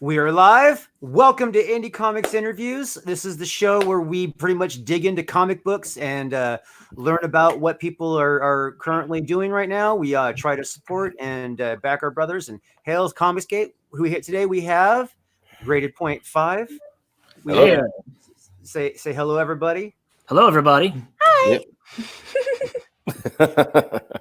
We are live. Welcome to Indie Comics Interviews. This is the show where we pretty much dig into comic books and learn about what people are currently doing right now. We try to support and back our brothers. And Hales Comicsgate, who we hit today, we have rated 0.5. We say hello, everybody. Hello, everybody. Hi. Yep. All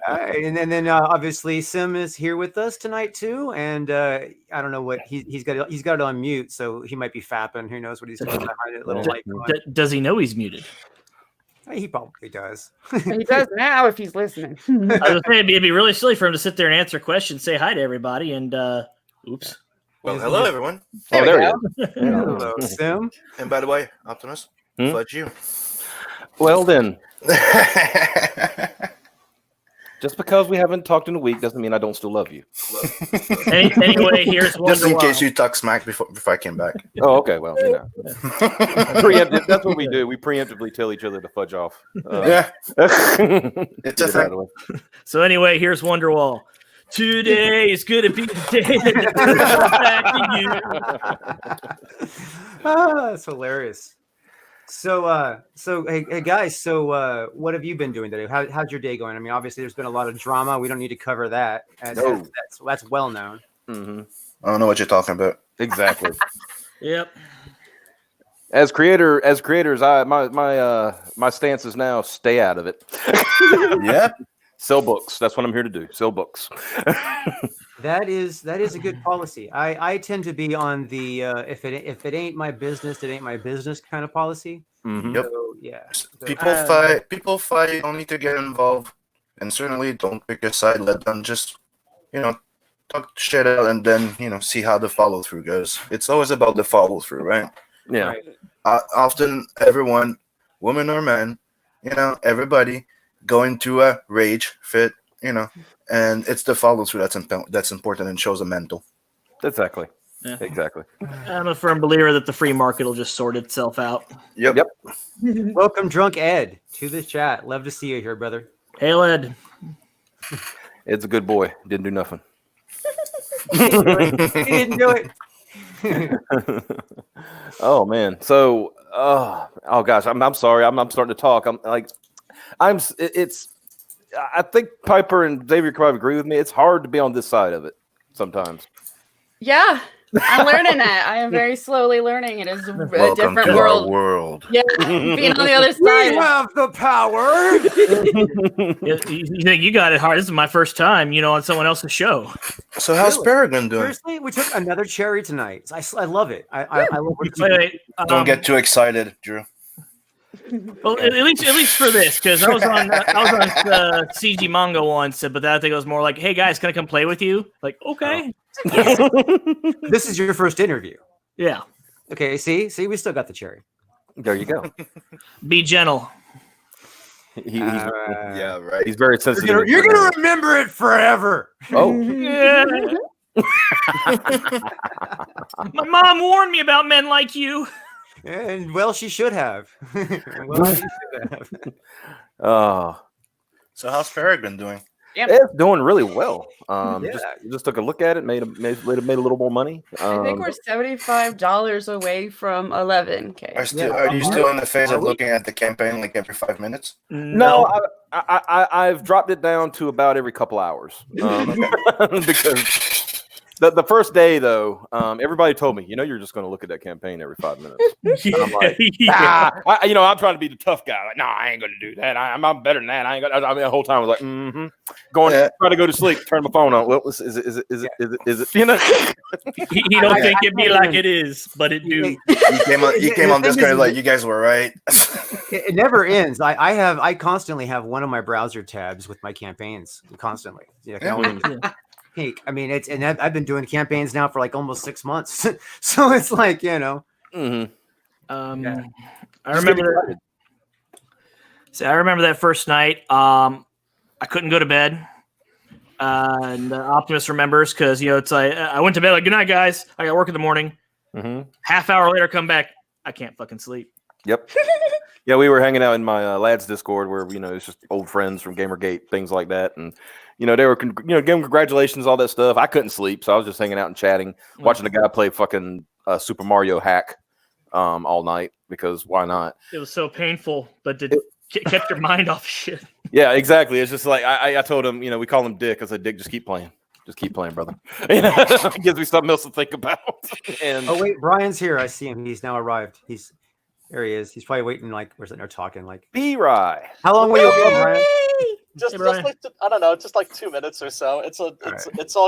right, and then obviously Sim is here with us tonight too, and I don't know what he's got it on mute, so he might be fapping. Who knows what he's doing behind it? Little light going. Does he know he's muted? He probably does. He does now if he's listening. I was gonna say, it'd be really silly for him to sit there and answer questions, say hi to everybody, and oops. Well, hello everyone. Oh, there you go. Hello, Sim. And by the way, Optimus, fudge you. Well then, just because we haven't talked in a week doesn't mean I don't still love you. Anyway, here's Just in case you talk smack before I came back. Oh, okay. Well, you know, preemptive. That's what we do. We preemptively tell each other to fudge off. Yeah, it's a thing. So anyway, here's Wonderwall. Today is gonna be the day that back to you. That's hilarious. So hey guys, so what have you been doing today? How's your day going? I mean, obviously there's been a lot of drama. We don't need to cover that. That's well known. Mm-hmm. I don't know what you're talking about. Exactly. Yep. As creators, my stance is now stay out of it. Yeah. Sell books. That's what I'm here to do. Sell books. That is a good policy. I tend to be on the if it ain't my business, it ain't my business kind of policy. Mm-hmm. Yep. So, yeah. People fight. Don't need to get involved, and certainly don't pick a side. Let them just, talk shit out, and then see how the follow through goes. It's always about the follow through, right? Yeah. Right. Often, everyone, woman or man, everybody go into a rage fit, and it's the follow through that's important and shows a mental. Exactly. Yeah. Exactly. I'm a firm believer that the free market will just sort itself out. Yep. Welcome, Drunk Ed, to the chat. Love to see you here, brother. Hail Ed. Ed's a good boy. Didn't do nothing. He didn't do it. Oh man. So, oh gosh, I'm sorry. I'm starting to talk. I think Piper and Xavier could probably agree with me. It's hard to be on this side of it sometimes. Yeah, I'm learning that. I am very slowly learning. It is a Welcome different to world. our world. Yeah, being on the other We side. have the power. You think you got it hard? This is my first time, on someone else's show. So how's Peregrine doing? Seriously, we took another cherry tonight. I love it. I love what Wait, Don't get too excited, Drew. Well, at least for this, because I was on CG Manga once, but I think it was more like, "Hey guys, can I come play with you?" Like, okay, This is your first interview. yeah. Okay, see, we still got the cherry. There you go. Be gentle. Yeah, right. He's very sensitive. You're gonna remember it forever. Oh, Yeah. My mom warned me about men like you. And well, she should have. So how's Peregrine doing? it's doing really well. Yeah. Just took a look at it, made a little more money. I think we're $75 away from 11K. Are you still in the phase of looking at the campaign like every 5 minutes? No, I've dropped it down to about every couple hours because the first day though, everybody told me, you're just going to look at that campain every 5 minutes. And I'm like, I'm trying to be the tough guy. Like, no, I ain't going to do that. I'm better than that. I ain't gonna. I mean, the whole time I was like, try to go to sleep, turn my phone on. Well, is it? He don't think it be like it is, but it do. You came on this kind like you guys were right. It never ends. I constantly have one of my browser tabs with my campaigns constantly. Peak. I mean, I've been doing campaigns now for like almost 6 months, so it's like Mm-hmm. I remember. I remember that first night. I couldn't go to bed, and Optimus remembers because it's like I went to bed like, "Good night, guys. I got work in the morning." Mm-hmm. Half hour later, come back. I can't fucking sleep. Yep. Yeah, we were hanging out in my lads Discord where it's just old friends from Gamergate, things like that, and they were giving congratulations, all that stuff. I couldn't sleep, so I was just hanging out and chatting, watching the guy play fucking Super Mario Hack all night because why not? It was so painful, but it kept your mind off shit. Yeah, exactly. It's just like I told him, we call him Dick. I said, Dick, just keep playing. Just keep playing, brother. It gives me something else to think about. And Oh wait, Brian's here. I see him. He's now arrived. There he is. He's probably waiting. Like we're sitting there talking. Like, B-Rye. how long will you wait, Brian? Just Hey, Brian. like I don't know, just like 2 minutes or so. It's all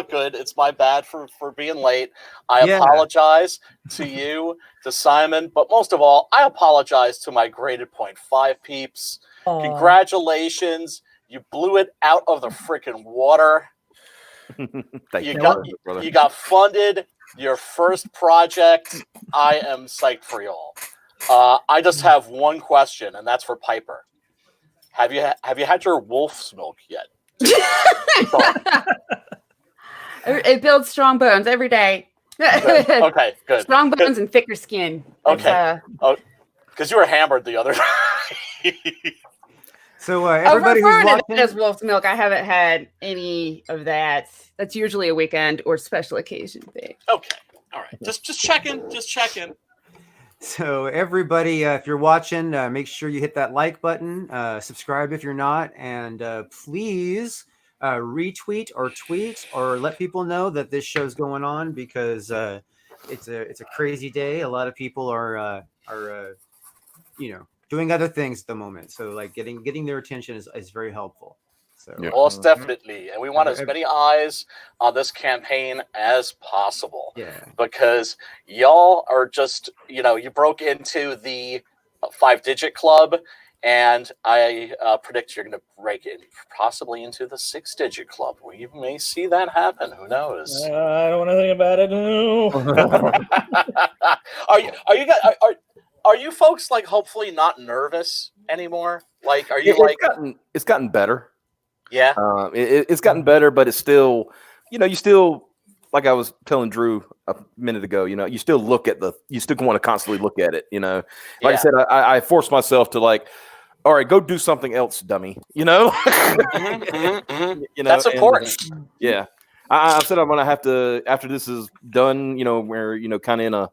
good. It's my bad for being late. I apologize to you, to Simon, but most of all, I apologize to my graded 0.5 peeps. Aw. Congratulations, you blew it out of the freaking water. Thank You you, got brother. you got funded. Your first project. I am psyched for y'all. I just have one question, and that's for Piper. Have you had your wolf's milk yet? It builds strong bones every day. Good. Okay, good. Strong bones and thicker skin. Okay. Because you were hammered the other night. So everybody who's watching, as wolf's milk, I haven't had any of that. That's usually a weekend or special occasion thing. Okay, all right. Just checking. Just checking. so everybody, if you're watching, make sure you hit that like button, subscribe if you're not, and please retweet or tweet or let people know that this show's going on because it's a crazy day. A lot of people are doing other things at the moment. So like getting their attention is very helpful. So Yeah. Most definitely. And we want as many eyes on this campaign as possible. yeah. Because y'all are just, you broke into the 5-digit club, and I predict you're going to break in possibly into the 6-digit club. We may see that happen. Who knows? I don't want to think about it. No. Are you folks like hopefully not nervous anymore? Like, are you It's gotten better. Yeah. It's gotten better, but it's still, you still, like I was telling Drew a minute ago, you still you still want to constantly look at it, Like I said, I forced myself to like, all right, go do something else, dummy, That's important. Yeah. I said I'm going to have to, after this is done, where, kind of in a,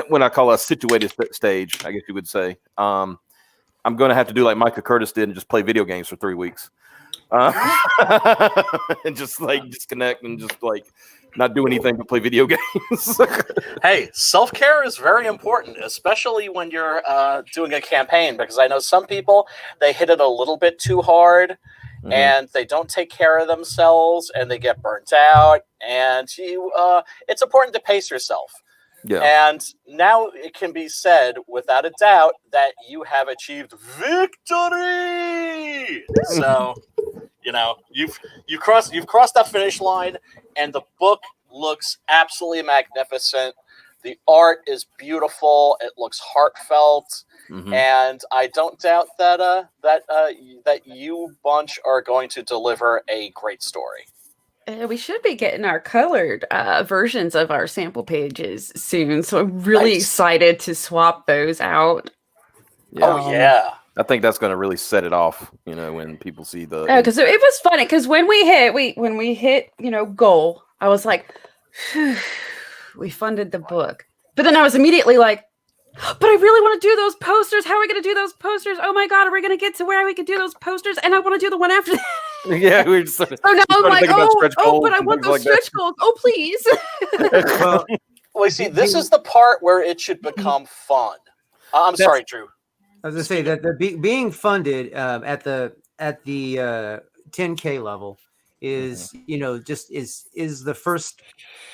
when I call it a situated stage, I guess you would say, I'm going to have to do like Micah Curtis did and just play video games for 3 weeks. And just like disconnect and just like not do anything but play video games. Hey, self-care is very important, especially when you're doing a campaign, because I know some people, they hit it a little bit too hard and they don't take care of themselves and they get burnt out, and it's important to pace yourself. Yeah. And now it can be said without a doubt that you have achieved victory. So, you've crossed that finish line, and the book looks absolutely magnificent. The art is beautiful. It looks heartfelt, and I don't doubt that you bunch are going to deliver a great story. We should be getting our colored versions of our sample pages soon. So I'm really excited to swap those out. Yeah. Oh, yeah. I think that's going to really set it off, when people see the. Because it was funny. Because when we hit, goal, I was like, we funded the book. But then I was immediately like, but I really want to do those posters. How are we going to do those posters? Oh my God, are we going to get to where we could do those posters? And I want to do the one after that. Yeah, we just. So now I'm like, but I want those stretch goals. Oh, please. Well, see, this is the part where it should become fun. I'm sorry, Drew. I was gonna say that being funded at the 10K level is is the first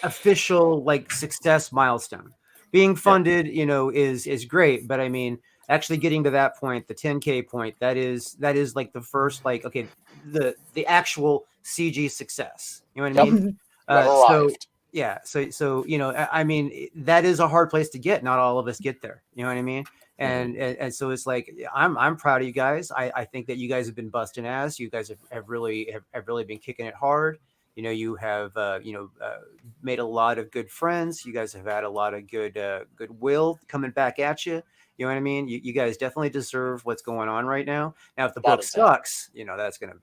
official like success milestone. Being funded, is great, but I mean, actually getting to that point, the 10K point, that is like the first like the actual CG success. You know what I mean? So I mean, that is a hard place to get. Not all of us get there. You know what I mean? And so it's like I'm proud of you guys. I think that you guys have been busting ass. You guys have really been kicking it hard. You have made a lot of good friends. You guys have had a lot of good goodwill coming back at you. You know what I mean? You guys definitely deserve what's going on right now. Now, if the book sucks, that's going to.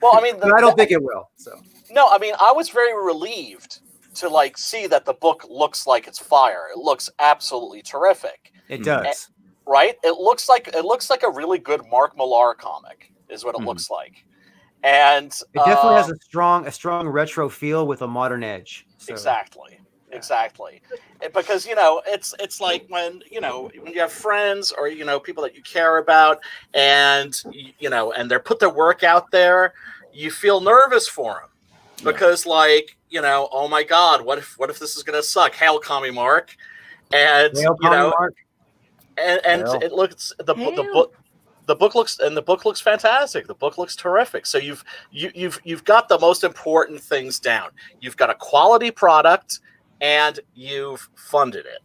Well, I mean, I don't think it will. So no, I mean, I was very relieved to see that the book looks like it's fire. It looks absolutely terrific. It does, right? It looks like a really good Mark Millar comic, is what it looks like, and it definitely has a strong retro feel with a modern edge. So. Exactly, because it's like when you have friends or people that you care about, and and they're put their work out there, you feel nervous for them because oh my God, what if this is gonna suck? Hail, commie Mark, and Mark. and it looks the book looks fantastic. The book looks terrific. So you've got the most important things down. You've got a quality product. And you've funded it.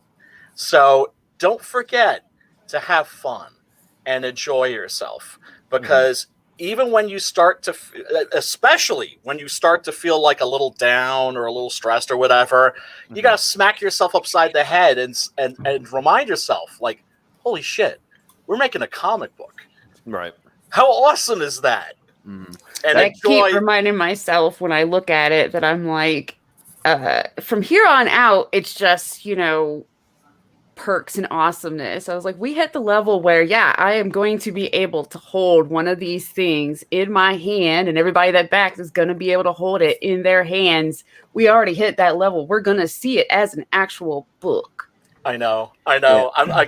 So don't forget to have fun and enjoy yourself, because even when you start to, especially when you start to feel like a little down or a little stressed or whatever, you got to smack yourself upside the head and remind yourself, like, holy shit, we're making a comic book. Right. How awesome is that? And I keep reminding myself when I look at it that I'm like, from here on out, it's just, perks and awesomeness. I was like, we hit the level where, I am going to be able to hold one of these things in my hand, and everybody that backs is going to be able to hold it in their hands. We already hit that level. We're going to see it as an actual book. I know. Yeah. I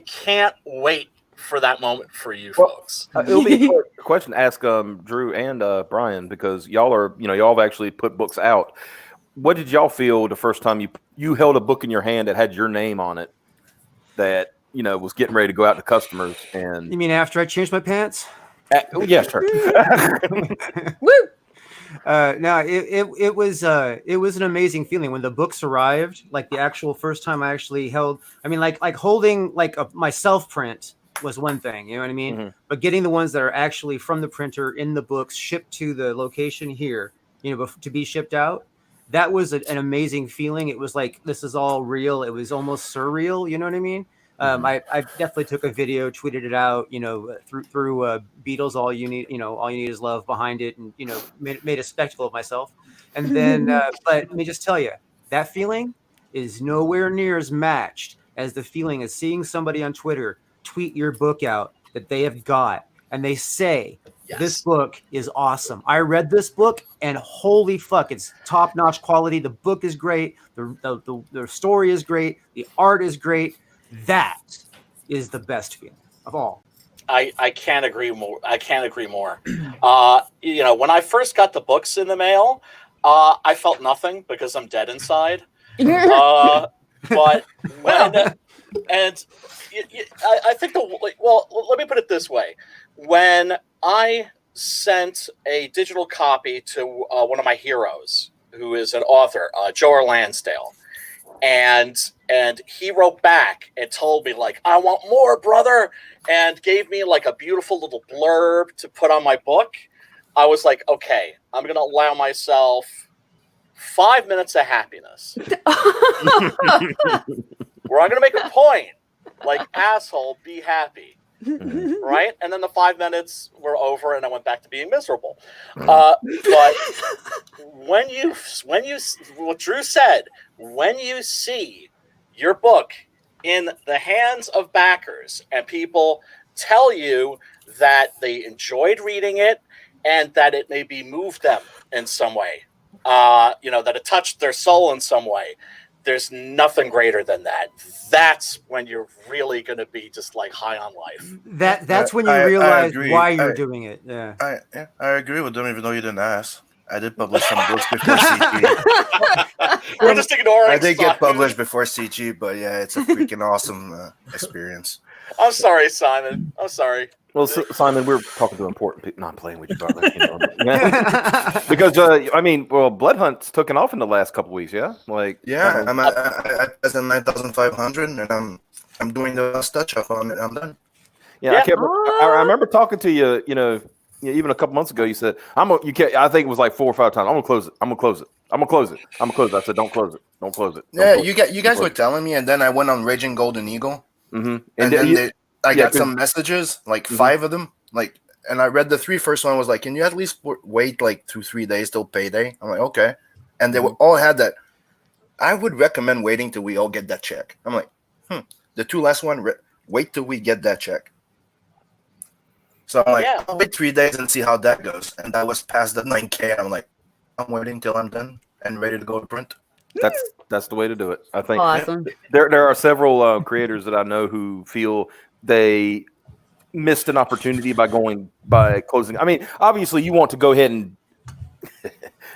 can't wait for that moment for you folks. It'll be a question to ask Drew and Brian, because y'all have actually put books out. What did y'all feel the first time you held a book in your hand that had your name on it, that was getting ready to go out to customers? And you mean after I changed my pants? Yes, sir. Woo! No, it was an amazing feeling when the books arrived. Like the actual first time I actually held. I mean, like holding my self print was one thing, you know what I mean? But getting the ones that are actually from the printer in the books shipped to the location here, to be shipped out, that was an amazing feeling. It was like, this is all real. It was almost surreal, you know what I mean? I definitely took a video, tweeted it out, through Beatles, all you need is love behind it, and made a spectacle of myself. And then but let me just tell you, that feeling is nowhere near as matched as the feeling of seeing somebody on Twitter tweet your book out that they have got, and they say, this book is awesome. I read this book, and holy fuck, it's top-notch quality. The book is great. The story is great. The art is great. That is the best feeling of all. I can't agree more. When I first got the books in the mail, I felt nothing because I'm dead inside. But when I think let me put it this way: when I sent a digital copy to one of my heroes, who is an author, Joe Lansdale, and he wrote back and told me, like, I want more, brother, and gave me like a beautiful little blurb to put on my book. I was like, okay, I'm going to allow myself 5 minutes of happiness where I'm going to make a point, like, asshole, be happy. Right? And then the 5 minutes were over and I went back to being miserable. But when you what Drew said, when you see your book in the hands of backers and people tell you that they enjoyed reading it and that it maybe moved them in some way, that it touched their soul in some way, there's nothing greater than that. That's when you're really going to be just like high on life. That's when you realize why you're doing it. Yeah. I agree with them, even though you didn't ask. I did publish some books before CG. We're just ignoring. I did get published before CG, but yeah, it's a freaking awesome experience. I'm sorry, Simon. I'm sorry. Well, Simon, we're talking to important people. Not playing with you, darling. Because Blood Hunt's taken off in the last couple weeks. Yeah, I'm at 9,500, and I'm doing the last touch up on it. I'm done. Yeah. I remember talking to you. even a couple months ago, you said you can't. I think it was like 4 or 5 times. I'm gonna close it. I'm gonna close it. I'm gonna close it. I'm gonna close it. I said, don't close it. Don't close it. Don't Yeah, close you guys were telling me, and then I went on Raging Golden Eagle, Mm-hmm. and then I got 'cause- some messages, like Mhm. 5 of them, like, and I read the 3 first one was like, can you at least wait like 2-3 days till payday? I'm like, okay, and they were all had that. I would recommend waiting till we all get that check. I'm like, the 2 last one, wait till we get that check. So I'm like, Yeah. I'll wait 3 days and see how that goes. And that was past the 9K. I'm like, I'm waiting till I'm done and ready to go to print. That's the way to do it. I think Awesome. there are several creators that I know who feel they missed an opportunity by closing. I mean, obviously, you want to go ahead and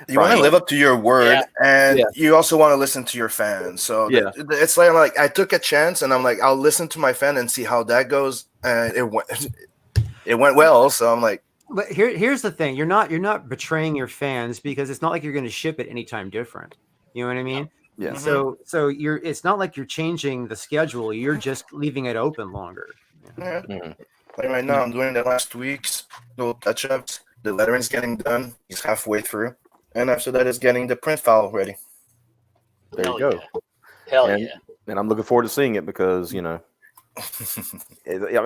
You want to live up to your word, and Yeah. you also want to listen to your fans. So Yeah. it's like I took a chance, and I'm like, I'll listen to my fan and see how that goes. And it went well. So I'm like, But here's the thing: you're not betraying your fans, because it's not like you're going to ship it anytime different. You know what I mean? Yeah. Mhm. So it's not like you're changing the schedule. You're just leaving it open longer. yeah. Mhm. Like right now, I'm doing the last 2 weeks, little touch-ups. The lettering's getting done. He's halfway through, and after that is getting the print file ready. There Hell you go. yeah. Hell And- yeah. And I'm looking forward to seeing it because I mean,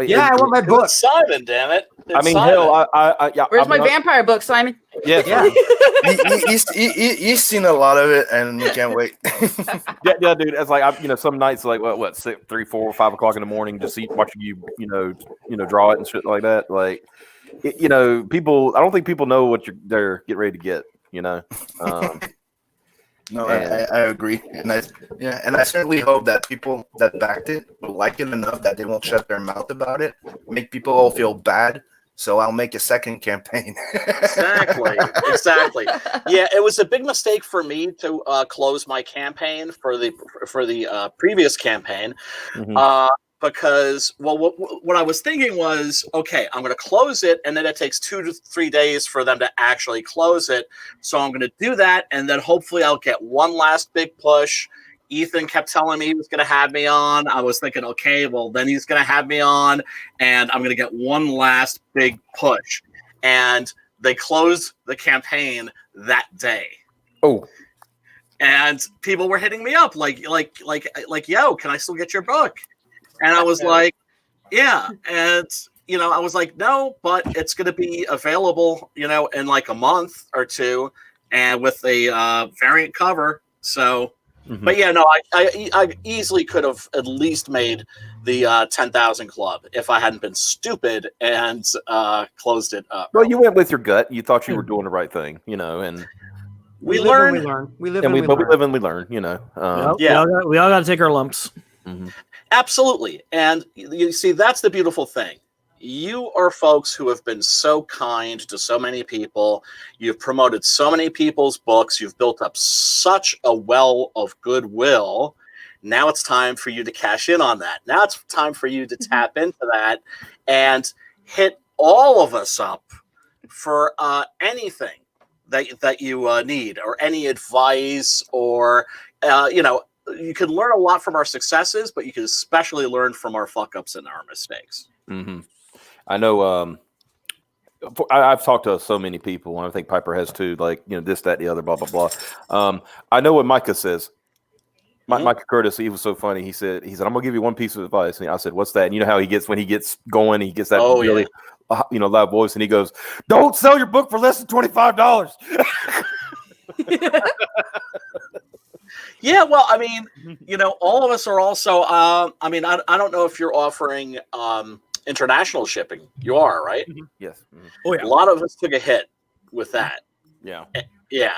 Yeah, I want my book. It's Simon, damn it. I It's mean, Simon. hell, yeah. Where's I'm my not- vampire book, Simon? Yeah, Yeah. He's seen a lot of it, and he can't wait. yeah, dude. It's like some nights like what 6, 3, 4, 5 o'clock in the morning, just watching you draw it and shit like that. Like, people. I don't think people know what they're getting ready to get. No, And- I agree, and I certainly hope that people that backed it will like it enough that they won't shut their mouth about it, make people all feel bad. So I'll make a second campaign. Exactly. Yeah, it was a big mistake for me to close my campaign for the previous campaign, Mhm. because what I was thinking was, okay, I'm going to close it, and then it takes 2 to 3 days for them to actually close it. So I'm going to do that, and then hopefully I'll get one last big push. Ethan kept telling me he was going to have me on. I was thinking, okay, well, then he's going to have me on, and I'm going to get one last big push. And they closed the campaign that day. Oh, And people were hitting me up like, yo, can I still get your book? And I was like, yeah. And, I was like, no, but it's going to be available, in like a month or 2, and with a variant cover. So, mhm. but yeah, no, I easily could have at least made the 10,000 club if I hadn't been stupid and closed it up. Well, you went with your gut. You thought you were doing the right thing, and We live when learn. we learn. We live and when we we learn. live and we learn. Yeah. We all got to take our lumps. Mhm. Absolutely. And you see, that's the beautiful thing. You are folks who have been so kind to so many people. You've promoted so many people's books. You've built up such a well of goodwill. Now it's time for you to cash in on that. Now it's time for you to tap into that and hit all of us up for anything that you need, or any advice, or you can learn a lot from our successes, but you can especially learn from our fuck ups and our mistakes. Mhm. I know. I've talked to so many people, and I think Piper has too. Like, this, that, the other, blah, blah, blah. I know what Micah says. Micah Curtis, he was so funny. He said, I'm gonna give you one piece of advice. And I said, what's that? And you know how he gets when he gets going, he gets that really, loud voice, and he goes, "Don't sell your book for less than $25." Yeah, well, I mean, all of us are also. I don't know if you're offering international shipping. You are, right? Yes. Mhm. Oh A lot of us took a hit with that. Yeah. Yeah.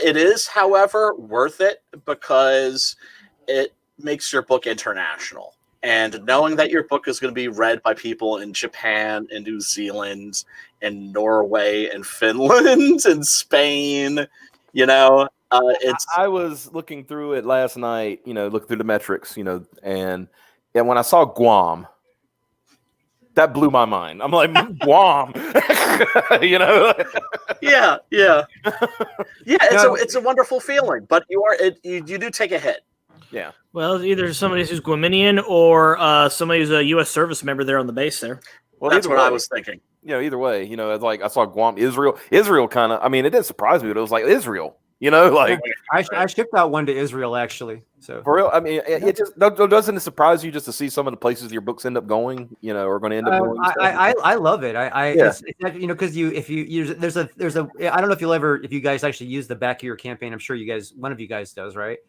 It is, however, worth it because it makes your book international. And knowing that your book is going to be read by people in Japan and New Zealand and Norway and Finland and Spain, it's. I was looking through it last night, looking through the metrics, and when I saw Guam, that blew my mind. I'm like, Guam, Yeah. It's a wonderful feeling, but you do take a hit. Yeah. Well, it's either somebody who's Guaminian or somebody who's a U.S. service member there on the base there. Well, That's either what I way. was thinking. either way, it's like I saw Guam, Israel kind of. I mean, it didn't surprise me, but it was like Israel. Like I shipped out one to Israel actually. So for real, I mean, it just doesn't it surprise you just to see some of the places your books end up going, or going to end up going. I love it. Yeah. It's because if you use there's a I don't know if you guys actually use the back of your campaign. I'm sure one of you guys does, right?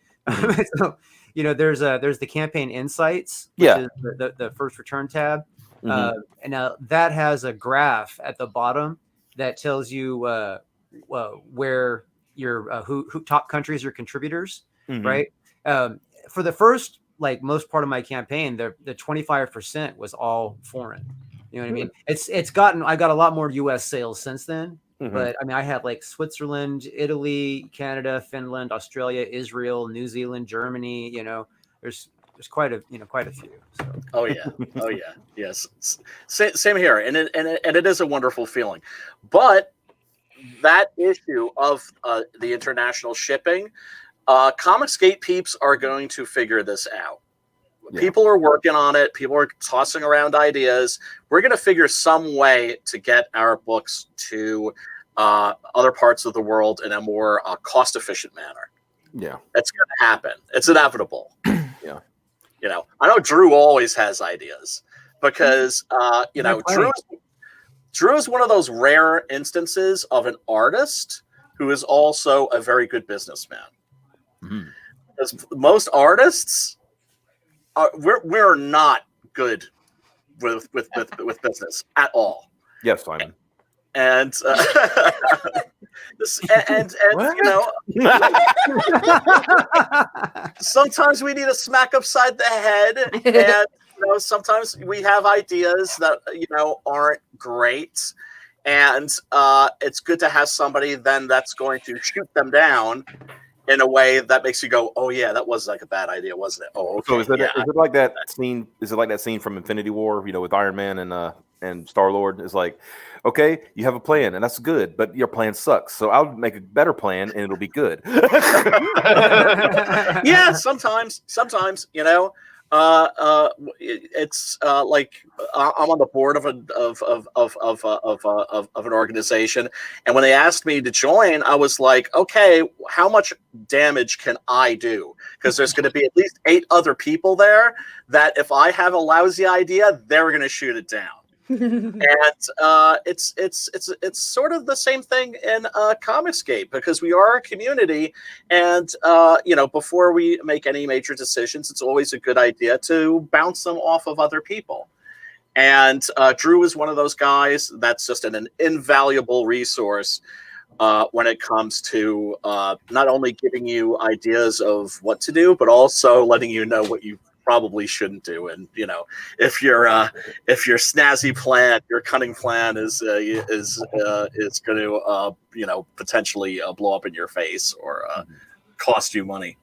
So there's the campaign insights, which is the first return tab, and now that has a graph at the bottom that tells you where your who top countries are contributors, right? For the first most part of my campaign, the 25% was all foreign. You know what I mean? I got a lot more U.S. sales since then, but I mean I have Switzerland, Italy, Canada, Finland, Australia, Israel, New Zealand, Germany. There's quite a few. So. Oh yeah, yes. Same here, and it is a wonderful feeling, but that issue of the international shipping, Comicsgate peeps are going to figure this out. Yeah. People are working on it. People are tossing around ideas. We're going to figure some way to get our books to other parts of the world in a more cost-efficient manner. Yeah, it's going to happen. It's inevitable. Yeah, I know Drew always has ideas because Drew is one of those rare instances of an artist who is also a very good businessman. Because most artists, we're not good with business at all. Yes, Simon. And sometimes we need a smack upside the head, and sometimes we have ideas that aren't great, and it's good to have somebody then that's going to shoot them down in a way that makes you go, oh yeah, that was a bad idea, wasn't it? Oh, okay. So is it like that scene? Is it like that scene from Infinity War? With Iron Man and Star-Lord? It's like, okay, you have a plan and that's good, but your plan sucks. So I'll make a better plan and it'll be good. Yeah, sometimes, it's like I'm on the board of an organization, and when they asked me to join, I was like, okay, how much damage can I do? Because there's going to be at least 8 other people there that if I have a lousy idea, they're going to shoot it down. And it's sort of the same thing in Comicsgate, because we are a community, and before we make any major decisions, it's always a good idea to bounce them off of other people. And Drew is one of those guys that's just an invaluable resource when it comes to not only giving you ideas of what to do, but also letting you know what you probably shouldn't do. And if your snazzy plan, your cunning plan is going to potentially blow up in your face or cost you money.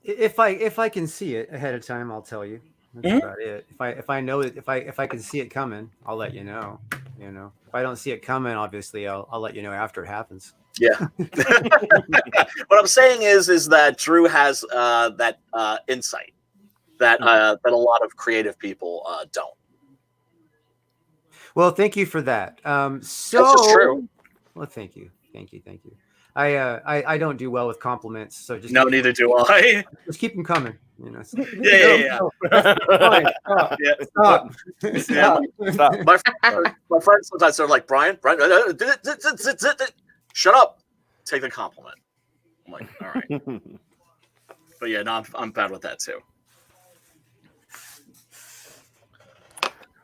If I can see it ahead of time, I'll tell you. That's about it. If I know it, if I can see it coming, I'll let you know. If I don't see it coming, obviously I'll let you know after it happens. Yeah. What I'm saying is that Drew has that insight that a lot of creative people don't. Well, thank you for that. That's just true. Well, thank you. I don't do well with compliments, so just neither do I. Just keep them coming. Yeah. Stop. My friends sometimes they're like, Brian, shut up. Take the compliment. I'm like, all right. But yeah, no, I'm bad with that too.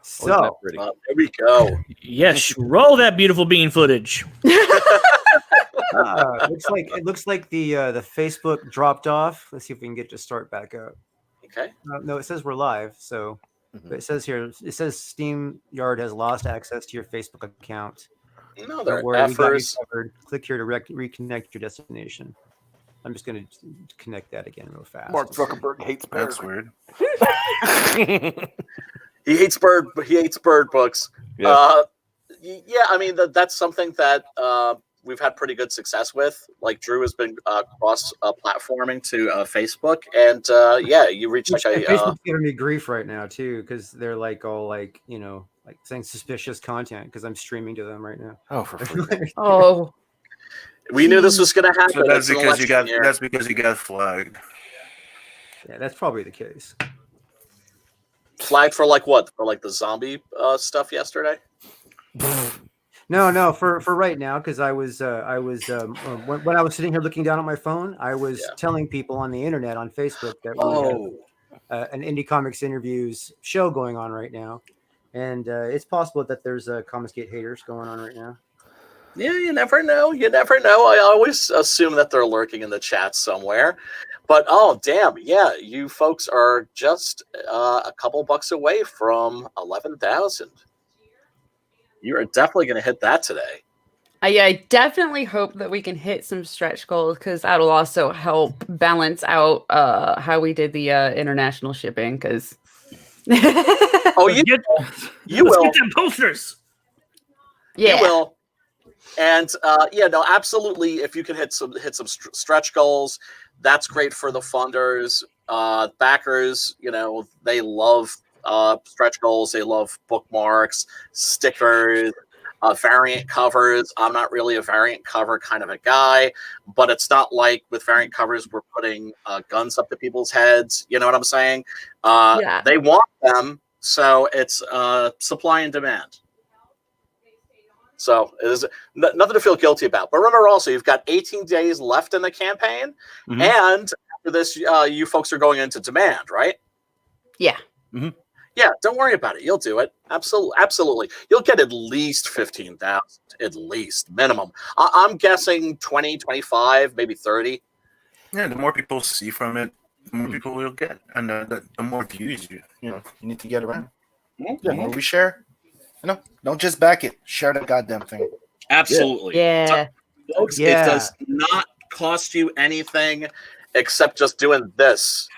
So here we go. Yes, roll that beautiful bean footage. It looks like the Facebook dropped off. Let's see if we can get to start back up. Okay. No, it says we're live. So but it says here, SteamYard has lost access to your Facebook account. No, they're covered. Click here to reconnect your destination. I'm just going to connect that again real fast. Mark Zuckerberg hates Peregrine. That's weird. He hates bird books. Yeah. Yeah, I mean that's something that we've had pretty good success with. Like Drew has been cross platforming to Facebook, and you reach Facebook's giving me grief right now too, because they're like all like like saying suspicious content because I'm streaming to them right now. Oh, for free. Oh, We knew this was going to happen. So that's It's an because you got election year. that's because you got flagged. Yeah, that's probably the case. Flagged for like what? For like the zombie stuff yesterday? No, for right now, because I was when I was sitting here looking down at my phone, I was telling people on the internet on Facebook that we have an Indie Comics Interviews show going on right now, and it's possible that there's Comicsgate haters going on right now. Yeah, you never know. You never know. I always assume that they're lurking in the chat somewhere. But oh damn, yeah, you folks are just a couple bucks away from 11,000. You are definitely going to hit that today. I definitely hope that we can hit some stretch goals because that'll also help balance out how we did the international shipping. Because Oh, you Let's will. get them posters. yeah, You will. And yeah, no, absolutely. If you can hit some stretch goals, that's great for the funders, backers. You know, they love stretch goals. They love bookmarks, stickers, variant covers. I'm not really a variant cover kind of a guy, but it's not like with variant covers we're putting guns up to people's heads. You know what I'm saying? Yeah. They want them, so it's supply and demand. So it is nothing to feel guilty about. But remember also, you've got 18 days left in the campaign. Mhm. And after this, you folks are going into demand, right? yeah. Mhm. Yeah, don't worry about it. You'll do it. Absolutely. You'll get at least 15,000, at least, minimum. I'm guessing 20, 25, maybe 30. Yeah, the more people see from it, the more people will get, and the more views you need to get around. The more we share, don't just back it. Share the goddamn thing. Absolutely. Yeah. Folks, Yeah. it does not cost you anything except just doing this.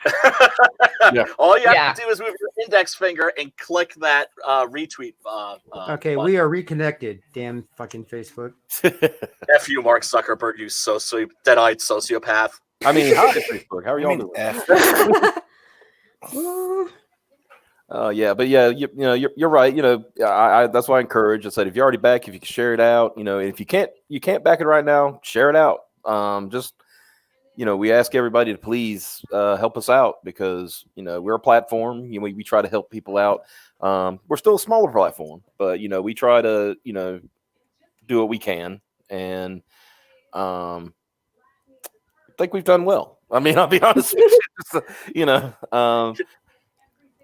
Yeah. All you have Yeah. to do is move your index finger and click that retweet. Okay, button. we are reconnected. Damn fucking Facebook. F you, Mark Zuckerberg, you dead-eyed sociopath. I mean, hi, Facebook. How are y'all doing? Yeah, but yeah, you're right. I that's why I encourage. I said if you're already back, if you can share it out, if you can't back it right now, share it out. Just we ask everybody to please help us out because we're a platform. We try to help people out. We're still a smaller platform, but we try to do what we can, and I think we've done well. I mean, I'll be honest with you.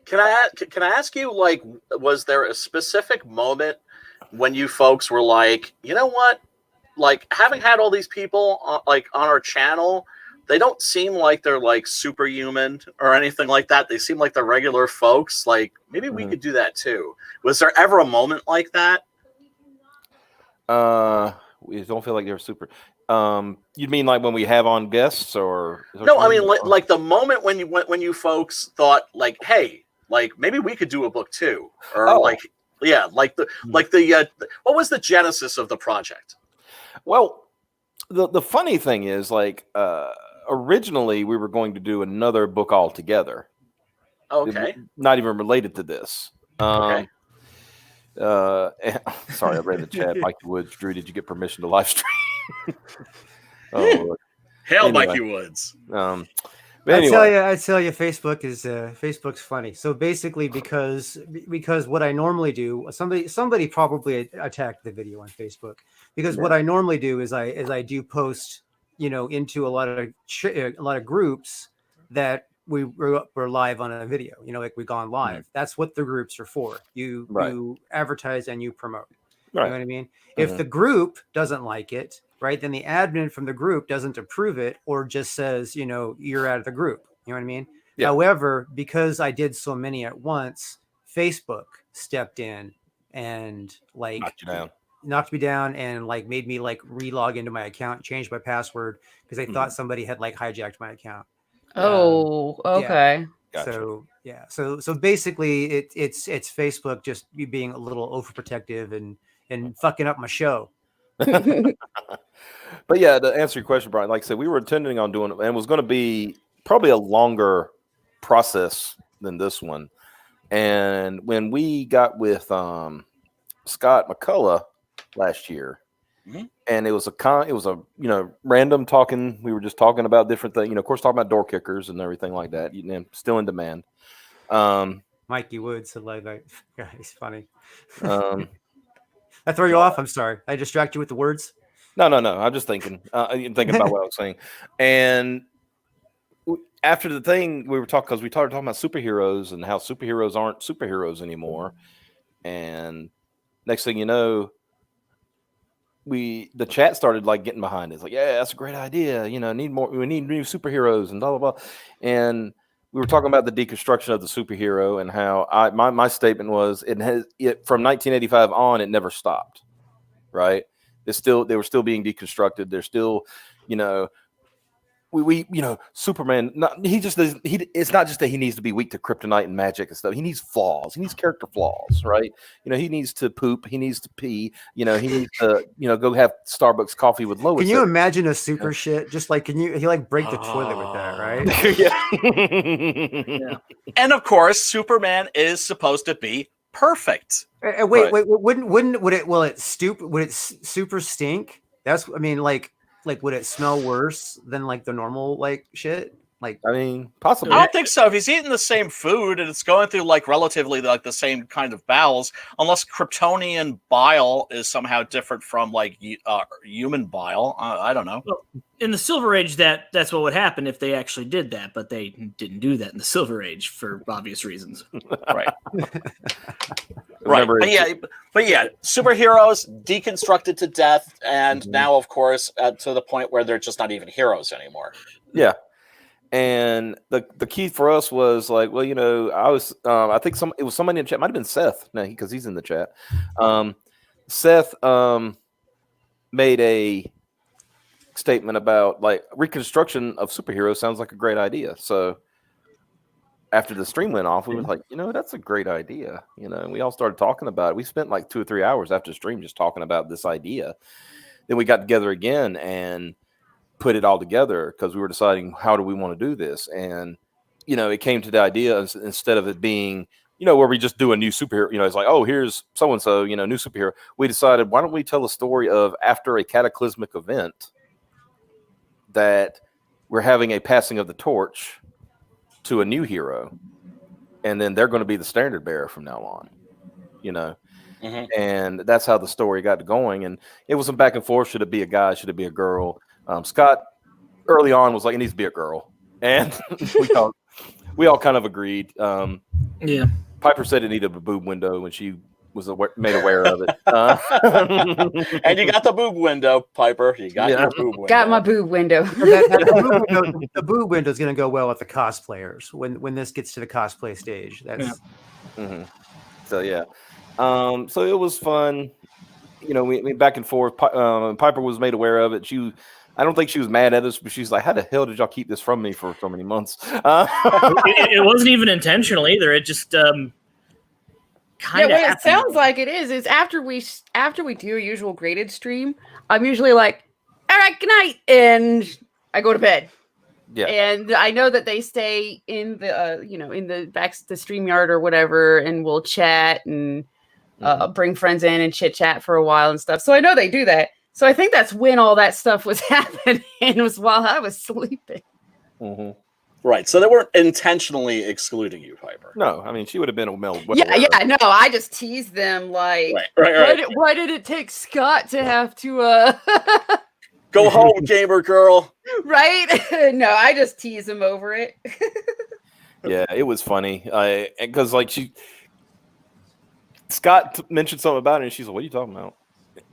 Can I ask you, like, was there a specific moment when you folks were like, you know what, like having had all these people on our channel, they don't seem like they're like superhuman or anything like that. They seem like they're regular folks. Like maybe we could do that too. Was there ever a moment like that? We don't feel like they're super. You mean like when we have on guests, or no? I mean like the moment when you folks thought like, hey, like maybe we could do a book too, or what was the genesis of the project? Well, the funny thing is, like, originally we were going to do another book altogether. Okay. Not even related to this. Okay. Sorry, I read the chat. Mikey Woods, Drew, did you get permission to live stream? Oh, Lord. Hail Anyway. Mikey Woods. But anyway. I tell you, Facebook's funny. So basically, because what I normally do, somebody probably attacked the video on Facebook because what I normally do is I do post, into a lot of groups that we're live on a video. Like we've gone live. That's what the groups are for. You advertise and you promote. Right. You know what I mean? If the group doesn't like it, right, then the admin from the group doesn't approve it or just says, you're out of the group. You know what I mean? Yeah. However, because I did so many at once, Facebook stepped in and knocked me down and like made me like relog into my account, change my password because they thought somebody had like hijacked my account. Oh, okay. Yeah. Gotcha. So basically it's Facebook just being a little overprotective and fucking up my show. But yeah, to answer your question, Brian, like I said, we were intending on doing it, and it was going to be probably a longer process than this one. And when we got with Scott McCullough last year, and it was a random talking. We were just talking about different things. Of course, talking about door kickers and everything like that. Still in demand. Mikey Woods said like that. Yeah, he's funny. I throw you off. I'm sorry. I distract you with the words. No. I'm just thinking about what I was saying. And after the thing, we were talking because we started talking about superheroes and how superheroes aren't superheroes anymore. And next thing you know, the chat started like getting behind it. It's like, yeah, that's a great idea. We need new superheroes and blah blah blah. And we were talking about the deconstruction of the superhero and how my statement was from 1985 on, it never stopped. Right? They were still being deconstructed. They're still, Superman. It's not just that he needs to be weak to kryptonite and magic and stuff. He needs flaws. He needs character flaws, right? He needs to poop. He needs to pee. He needs to, go have Starbucks coffee with Lois. Can you imagine a super shit? Just like, he like break the toilet with that, right? Yeah. And of course, Superman is supposed to be perfect. Wait, would it super stink? Would it smell worse than like the normal like shit? Like, possibly. I don't think so. If he's eating the same food and it's going through like relatively like the same kind of bowels, unless Kryptonian bile is somehow different from like human bile. I don't know. Well, in the Silver Age, that's what would happen if they actually did that, but they didn't do that in the Silver Age for obvious reasons. Right. Right. But yeah, superheroes deconstructed to death, and now, of course, to the point where they're just not even heroes anymore. Yeah. And the key for us was like, well, I was I think it was somebody in the chat, might have been Seth, because he's in the chat. Seth made a statement about like reconstruction of superheroes sounds like a great idea. So after the stream went off, we were like, that's a great idea. And we all started talking about it. We spent like 2 or 3 hours after the stream just talking about this idea. Then we got together again and put it all together because we were deciding how do we want to do this. And, it came to the idea instead of it being, where we just do a new superhero, it's like, oh, here's so-and-so, new superhero. We decided, why don't we tell a story of after a cataclysmic event that we're having a passing of the torch to a new hero, and then they're going to be the standard bearer from now on, and that's how the story got going. And it was some back and forth. Should it be a guy? Should it be a girl? Scott early on was like, it needs to be a girl. And we all kind of agreed. Yeah. Piper said it needed a boob window when she was made aware of it. And you got the boob window, Piper. You got your boob window. Got my boob window. The boob window is going to go well with the cosplayers when this gets to the cosplay stage. That's So yeah. So it was fun. We back and forth. Piper was made aware of it. I don't think she was mad at us, but she's like, how the hell did y'all keep this from me for so many months? It wasn't even intentional either. It just kind of what it sounds like it is after we do a usual graded stream, I'm usually like, all right, good night, and I go to bed. Yeah. And I know that they stay in the in the StreamYard or whatever, and we'll chat and bring friends in and chit chat for a while and stuff. So I know they do that. So I think that's when all that stuff was happening. It was while I was sleeping. Mm-hmm. Right. So they weren't intentionally excluding you, Piper. No, she would have been a male. Yeah. No, I just teased them like, right. Why did it take Scott to have to go home, gamer girl? Right? No, I just tease him over it. Yeah, it was funny. Because Scott mentioned something about it, and she's like, "What are you talking about?"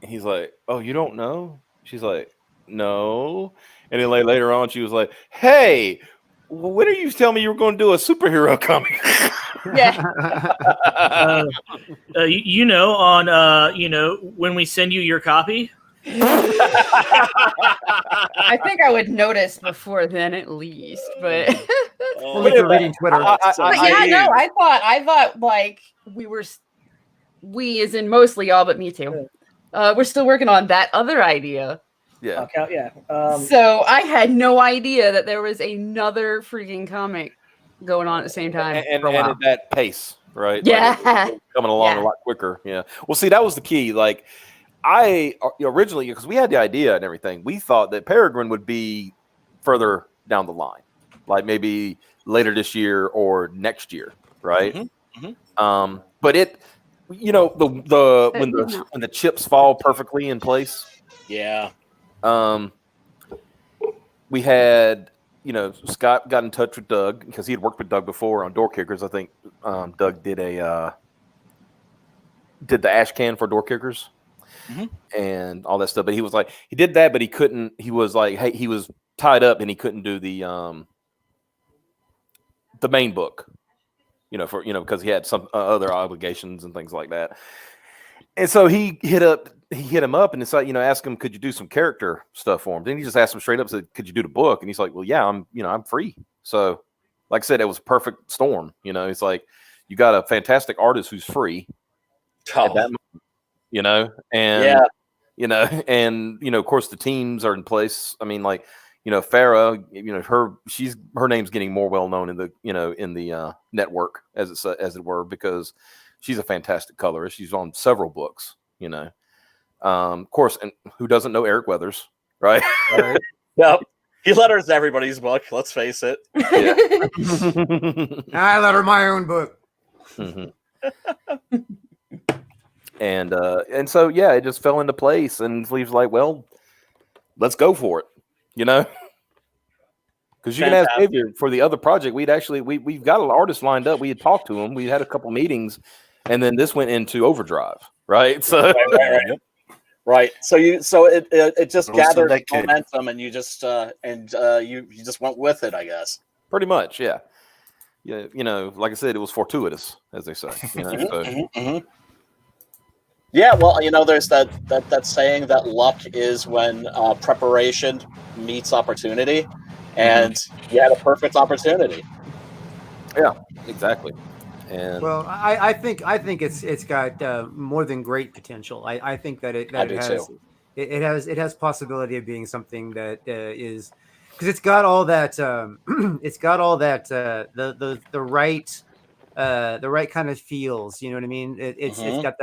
He's like, "Oh, you don't know?" She's like, "No." And then later on, she was like, "Hey, when are you telling me you were going to do a superhero comic?" Yeah. When we send you your copy. I think I would notice before then, at least. But reading Twitter. I thought like we as in mostly y'all, but me too. We're still working on that other idea. Yeah. Okay, yeah. So I had no idea that there was another freaking comic going on at the same time and for a while. at that pace right? Yeah. Like, coming along a lot quicker. Yeah. Well, see, that was the key. Like, I originally, because we had the idea and everything, we thought that Peregrine would be further down the line, like maybe later this year or next year, right? But it, you know, the when the chips fall perfectly in place. Yeah. We had, you know, Scott got in touch with Doug because he had worked with Doug before on Door Kickers. I think Doug did did the ash can for Door Kickers and all that stuff. But he was like, he did that, but he couldn't. He was like, hey, he was tied up and he couldn't do the main book, you know, because he had some other obligations and things like that. And so he hit him up and it's like, you know, ask him, could you do some character stuff for him? Then he just asked him straight up, said, could you do the book? And he's like, well, yeah, I'm free. So like I said, it was a perfect storm. You know, it's like, you got a fantastic artist who's free at that moment, you know, and, you know, and, you know, of course the teams are in place. I mean, like, you know, Farah, you know, her name's getting more well-known in the, you know, in the network as it were, because she's a fantastic colorist. She's on several books, you know. Of course, and who doesn't know Eric Weathers, right? Yep. He letters everybody's book, let's face it. I letter my own book. And so, yeah, it just fell into place. And Sleeve's like, well, let's go for it, you know? Because you can ask Xavier for the other project. We've got an artist lined up. We had talked to him. We had a couple meetings. And then this went into overdrive, right? So, right. So it just gathered momentum, and you just you just went with it, I guess. Pretty much, yeah. Yeah, you know, like I said, it was fortuitous, as they say. You know, Yeah, well, you know, there's that saying that luck is when preparation meets opportunity, and you had a perfect opportunity. Yeah, exactly. And well, I think it's got more than great potential. I think that it has possibility of being something that is, because it's got all that the right kind of feels, you know what I mean? It's got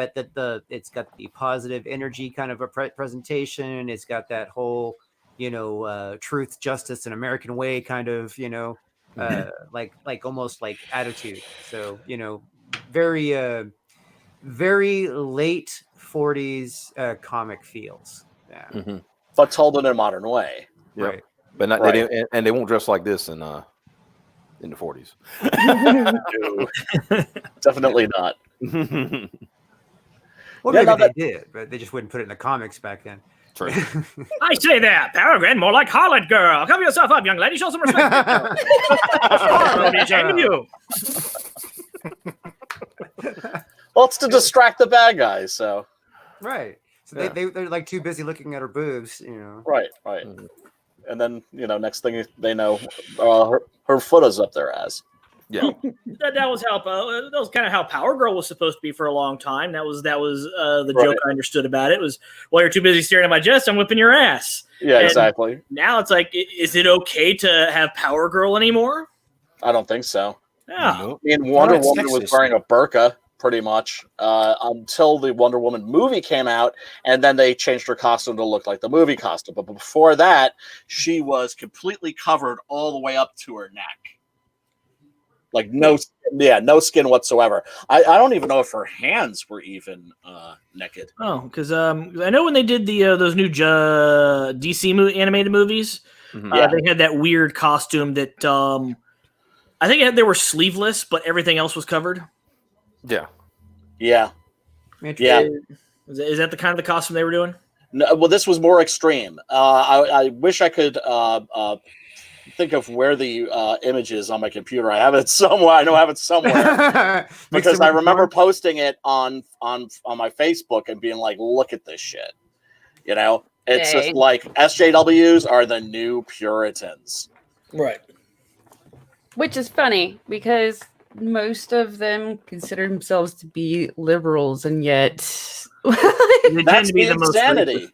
it's got the positive energy kind of a presentation. It's got that whole, you know, truth, justice, and American way kind of, you know, like almost like attitude. So, you know, very late 40s comic feels. Yeah. But told in a modern way. Yeah. Right. But not, Right. they won't dress like this in the 40s. Definitely not. Well, maybe they did, but they just wouldn't put it in the comics back then. True. I say that, Peregrine, more like harlot girl. Cover yourself up, young lady. Show some respect. Don't be ashamed of you. Well, it's to distract the bad guys, so. Right. So they're like too busy looking at her boobs, you know. Right. And then, you know, next thing they know, her foot is up their ass. Yeah. That was how that was kind of how Power Girl was supposed to be for a long time. That was the joke I understood about it was, well, you're too busy staring at my chest, I'm whipping your ass. Yeah, and exactly. Now it's like, is it okay to have Power Girl anymore? I don't think so. Yeah. I mean, Wonder Woman was wearing a burqa pretty much until the Wonder Woman movie came out, and then they changed her costume to look like the movie costume. But before that, she was completely covered all the way up to her neck. Like no skin whatsoever. I don't even know if her hands were even naked. Oh, because I know when they did those new DC animated movies, they had that weird costume that I think they were sleeveless, but everything else was covered. Yeah. Is that the kind of the costume they were doing? No, well, this was more extreme. I wish I could think of where the image is on my computer. I have it somewhere. I know I have it somewhere because I remember posting it on my Facebook and being like, "Look at this shit." You know, it's just like SJWs are the new Puritans, right? Which is funny because most of them consider themselves to be liberals, and yet that's the insanity.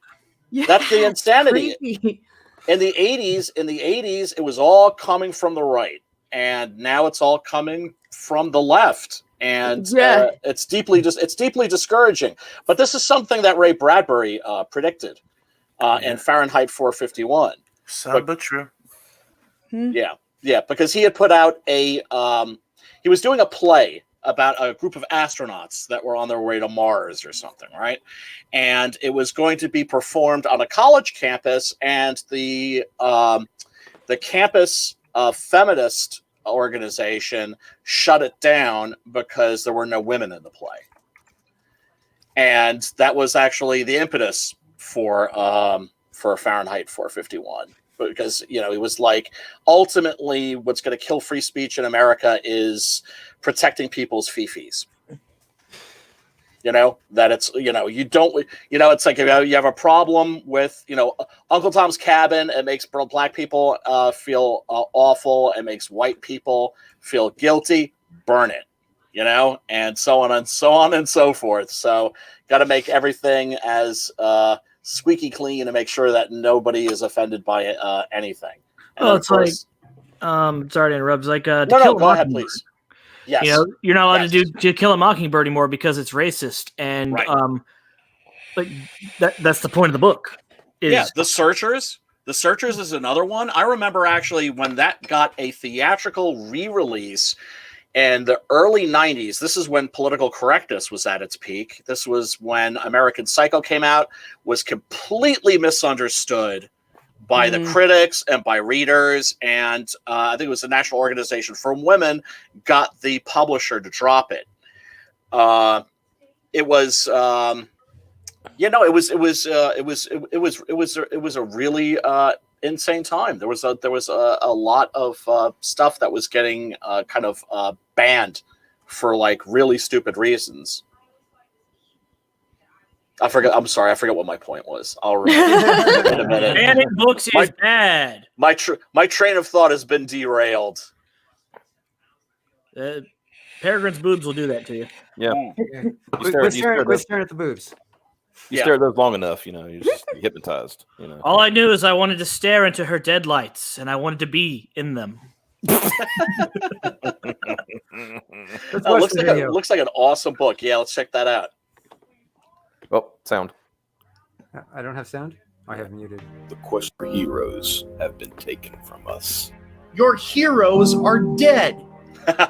That's the insanity. Creepy. In the 80s, it was all coming from the right, and now it's all coming from the left. and it's deeply discouraging. But this is something that Ray Bradbury predicted in Fahrenheit 451. Sad but true. Yeah, because he had put out he was doing a play about a group of astronauts that were on their way to Mars or something, right? And it was going to be performed on a college campus, and the campus feminist organization shut it down because there were no women in the play. And that was actually the impetus for Fahrenheit 451. Because, it was like, ultimately what's going to kill free speech in America is protecting people's fifis. That it's, you don't, it's like, you have a problem with, Uncle Tom's Cabin. It makes black people feel awful. It makes white people feel guilty. Burn it, and so on and so on and so forth. So got to make everything as squeaky clean and make sure that nobody is offended by anything. And it's like, sorry to interrupt. It's like, no, go ahead, please. Yes. You're not allowed to kill a mockingbird anymore because it's racist. And like that's the point of the book. The Searchers. The Searchers is another one. I remember actually when that got a theatrical re-release in the early 90s. This is when political correctness was at its peak. This was when American Psycho came out, was completely misunderstood by the critics and by readers. And I think it was the National Organization for Women got the publisher to drop it. It was a really insane time. There was a lot of stuff that was getting kind of banned for like really stupid reasons. I forget what my point was. I'll remember in a minute. Banning books is bad. My train of thought has been derailed. Peregrine's boobs will do that to you. Yeah. Quit staring at the boobs. You stare at those long enough, you're just hypnotized. All I knew is I wanted to stare into her deadlights, and I wanted to be in them. Looks like an awesome book. Yeah, let's check that out. Oh, sound. I don't have sound? I have muted. The quest for heroes have been taken from us. Your heroes are dead.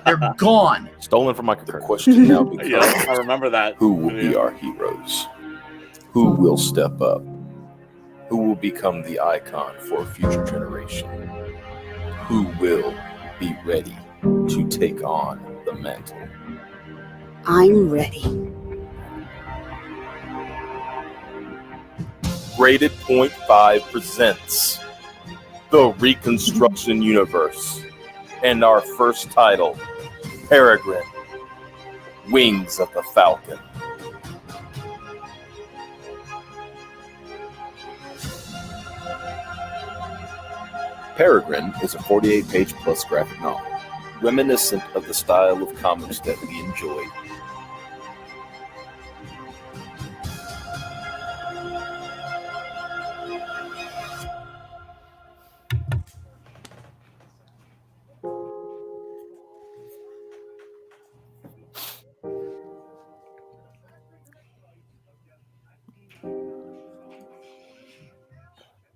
They're gone. Stolen from my The question now becomes, I remember that. who will be our heroes? Who will step up? Who will become the icon for a future generation? Who will be ready to take on the mantle? I'm ready. Graded Point 5 presents the Reconstruction Universe and our first title, Peregrine, Wings of the Falcon. Peregrine is a 48-page plus graphic novel, reminiscent of the style of comics that we enjoyed.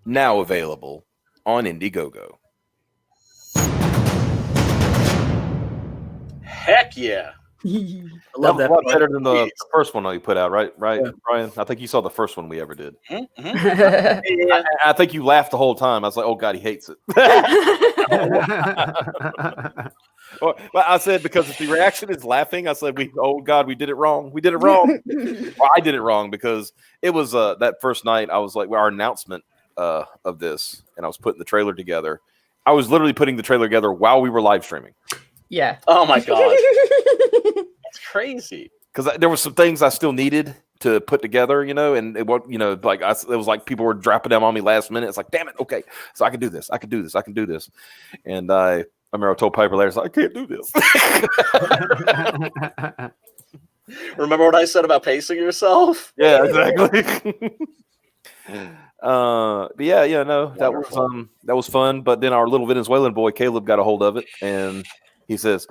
Now available on Indiegogo. Heck yeah. I love that. A lot better than the first one that you put out, right, Brian? I think you saw the first one we ever did. Mm-hmm. I think you laughed the whole time. I was like, oh, God, he hates it. Well, I said, because if the reaction is laughing, I said, oh, God, we did it wrong. We did it wrong. Well, I did it wrong because it was that first night. I was like, our announcement of this, and I was putting the trailer together. I was literally putting the trailer together while we were live streaming. Yeah. Oh my God. That's crazy. Because there were some things I still needed to put together, and it was, it was like people were dropping them on me last minute. It's like, damn it, okay, so I can do this, and I remember I told Piper later, I can't do this. Remember what I said about pacing yourself? Yeah, exactly. But that was fun. But then our little Venezuelan boy Caleb got a hold of it, and he says,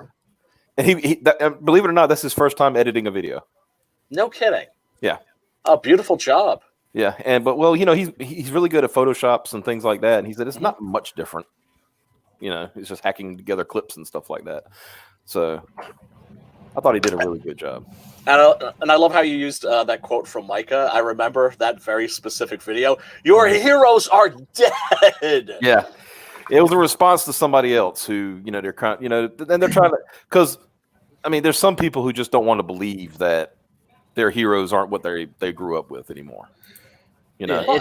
And believe it or not, that's his first time editing a video. No kidding. Yeah. Oh, beautiful job. Yeah, but he's really good at Photoshops and things like that. And he said it's not much different. He's just hacking together clips and stuff like that. So I thought he did a really good job. And I love how you used that quote from Micah. I remember that very specific video. Your heroes are dead. Yeah, it was a response to somebody else who, they're kind, and they're trying to, because, there's some people who just don't want to believe that their heroes aren't what they grew up with anymore. Well,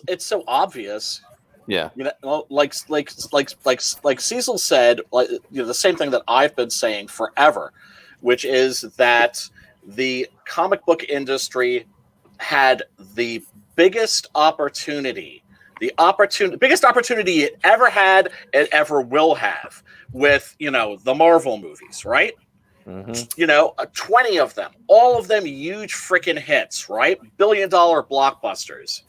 it's so obvious. Yeah. Like Cecil said, the same thing that I've been saying forever, which is that the comic book industry had the biggest opportunity it ever had and ever will have with, the Marvel movies, right? 20 of them, all of them huge freaking hits, right? Billion-dollar blockbusters.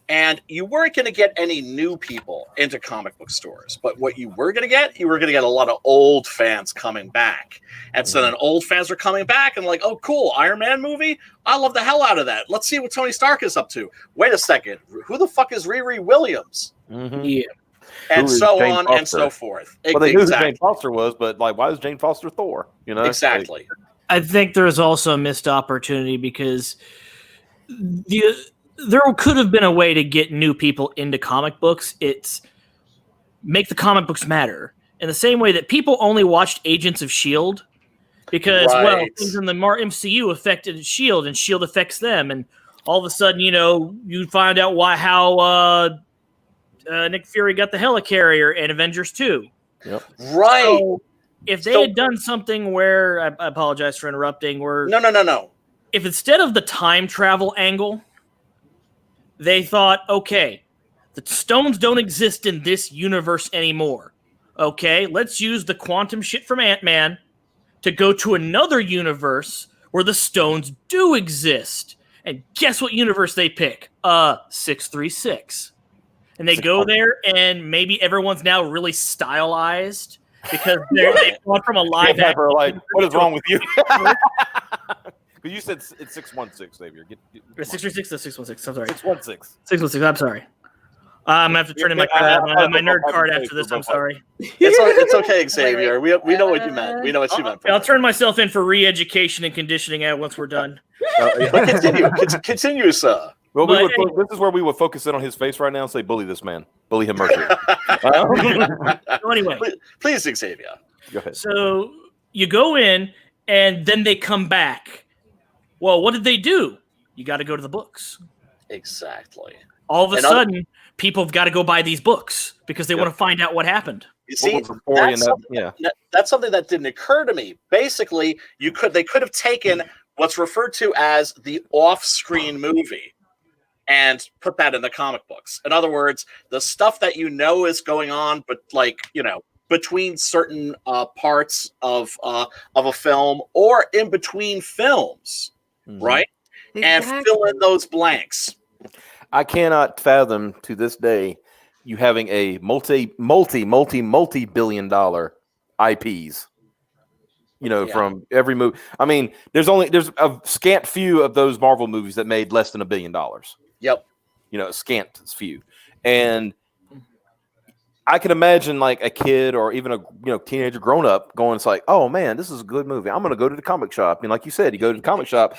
And you weren't going to get any new people into comic book stores. But what you were going to get a lot of old fans coming back. And so then old fans are coming back and like, oh, cool, Iron Man movie? I love the hell out of that. Let's see what Tony Stark is up to. Wait a second. Who the fuck is Riri Williams? Yeah. And so on and so forth. Well, they knew who Jane Foster was, but why is Jane Foster Thor? Exactly. I think there's also a missed opportunity because there could have been a way to get new people into comic books. It's make the comic books matter. In the same way that people only watched Agents of S.H.I.E.L.D. because, things in the MCU affected S.H.I.E.L.D. and S.H.I.E.L.D. affects them. And all of a sudden, you find out how Nick Fury got the helicarrier in Avengers 2. Yep. Right. So if they had done something where, I apologize for interrupting, where... No. If instead of the time travel angle... They thought, okay, the stones don't exist in this universe anymore. Okay, let's use the quantum shit from Ant-Man to go to another universe where the stones do exist. And guess what universe they pick? 636. And they go there, and maybe everyone's now really stylized because they've gone from a live action. Like, what is wrong with you? Because you said it's 616, Xavier. 636 or 616. I'm sorry. 616. 616. I'm sorry. I'm gonna have to turn in my nerd card after this. I'm sorry. It's okay, Xavier. We know what you meant. We know what you meant. I'll turn myself in for re-education and conditioning once we're done. Continue, sir. Well, this is where we would focus in on his face right now and say, "Bully this man, bully him, Mercury." So anyway, please, Xavier. Go ahead. So you go in, and then they come back. Well, what did they do? You got to go to the books. Exactly. All of a sudden, people have got to go buy these books because they want to find out what happened. You see, that's something that didn't occur to me. Basically, they could have taken what's referred to as the off-screen movie and put that in the comic books. In other words, the stuff that is going on, but between certain parts of a film or in between films. Right? Exactly. And fill in those blanks. I cannot fathom to this day you having a multi-billion dollar IPs. From every movie. There's a scant few of those Marvel movies that made less than $1 billion. Yep. A scant few. And I can imagine like a kid or even a teenager grown up going, it's like, oh man, this is a good movie. I'm going to go to the comic shop. And like you said, you go to the comic shop.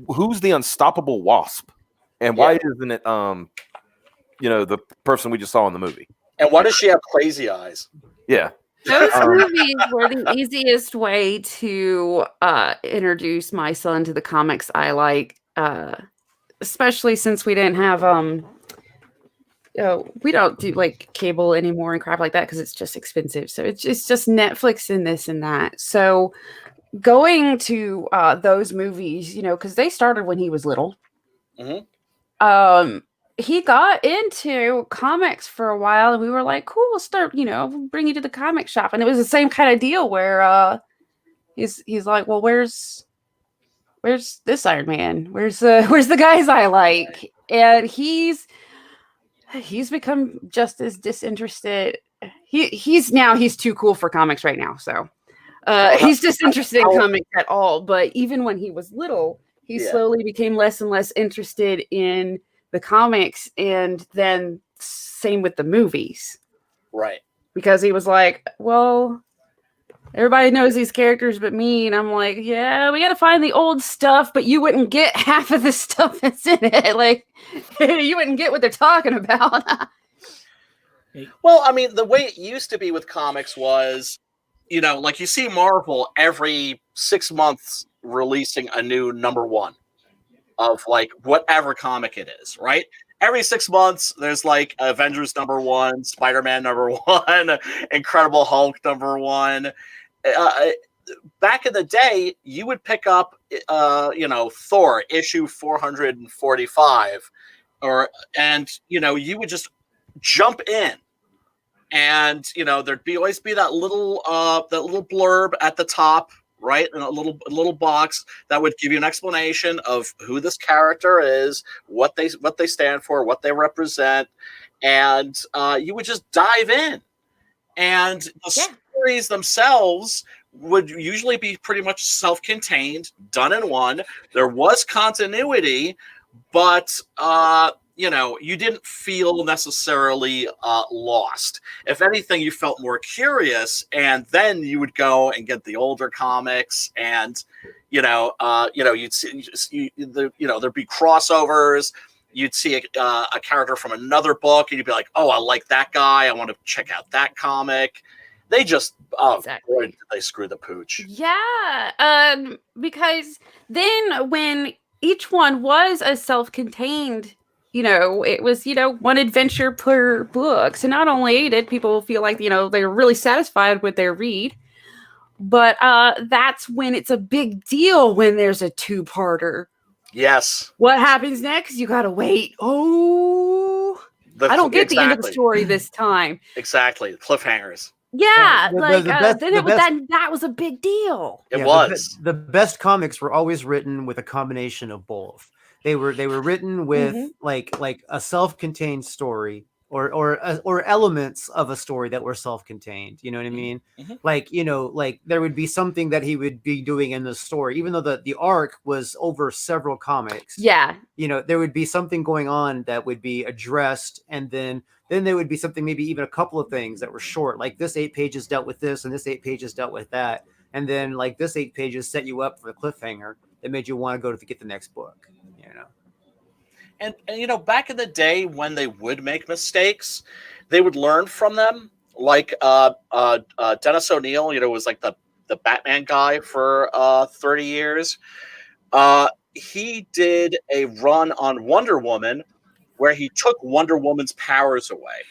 Who's the unstoppable wasp? And why isn't it, the person we just saw in the movie? And why does she have crazy eyes? Yeah. Those movies were the easiest way to introduce my son to the comics I like, especially since we didn't have we don't do like cable anymore and crap like that because it's just expensive. So it's just Netflix and this and that. So going to those movies, because they started when he was little. Mm-hmm. He got into comics for a while, and we were like, "Cool, we'll start. We'll bring you to the comic shop." And it was the same kind of deal where he's like, "Well, where's this Iron Man? Where's the guys I like?" And he's become just as disinterested. He's too cool for comics right now. So He's disinterested in comics at all. But even when he was little, he slowly became less and less interested in the comics, and then same with the movies. Right. Because he was like, well, everybody knows these characters but me. And I'm like, yeah, we got to find the old stuff, but you wouldn't get half of the stuff that's in it. Like, you wouldn't get what they're talking about. Well, I mean, the way it used to be with comics was, you know, like you see Marvel every 6 months releasing a new #1 of like whatever comic it is, right? Every 6 months, there's like Avengers #1, Spider-Man #1, Incredible Hulk #1. Back in the day, you would pick up, you know, Thor issue 445, and you know, you would just jump in, and you know, there'd always be that little blurb at the top, right, in a little box that would give you an explanation of who this character is, what they stand for, what they represent, and you would just dive in. And the stories themselves would usually be pretty much self-contained, done in one. There was continuity, but you know, you didn't feel necessarily lost. If anything, you felt more curious, and then you would go and get the older comics, and you'd see, there'd be crossovers. You'd see a character from another book, and you'd be like, "Oh, I like that guy. I want to check out that comic." They just, boy, did they screw the pooch. Yeah, because then when each one was a self-contained, you know, it was, you know, one adventure per book. So not only did people feel like, you know, they were really satisfied with their read, but that's when it's a big deal when there's a two-parter. Yes. What happens next? You gotta wait. Oh, I don't get the end of the story this time. Exactly. Cliffhangers. Yeah, that was a big deal. It was. The best comics were always written with a combination of both. They were written with like a self-contained story or elements of a story that were self-contained. You know what I mean? Like, you know, like there would be something that he would be doing in the story, even though the arc was over several comics. Yeah. You know, there would be something going on that would be addressed, and then there would be something, maybe even a couple of things that were short, like this 8 pages dealt with this and this 8 pages dealt with that. And then like this 8 pages set you up for a cliffhanger that made you want to go to get the next book, you know? And you know, back in the day when they would make mistakes, they would learn from them. Like Dennis O'Neil, you know, was like the Batman guy for 30 years. He did a run on Wonder Woman where he took Wonder Woman's powers away.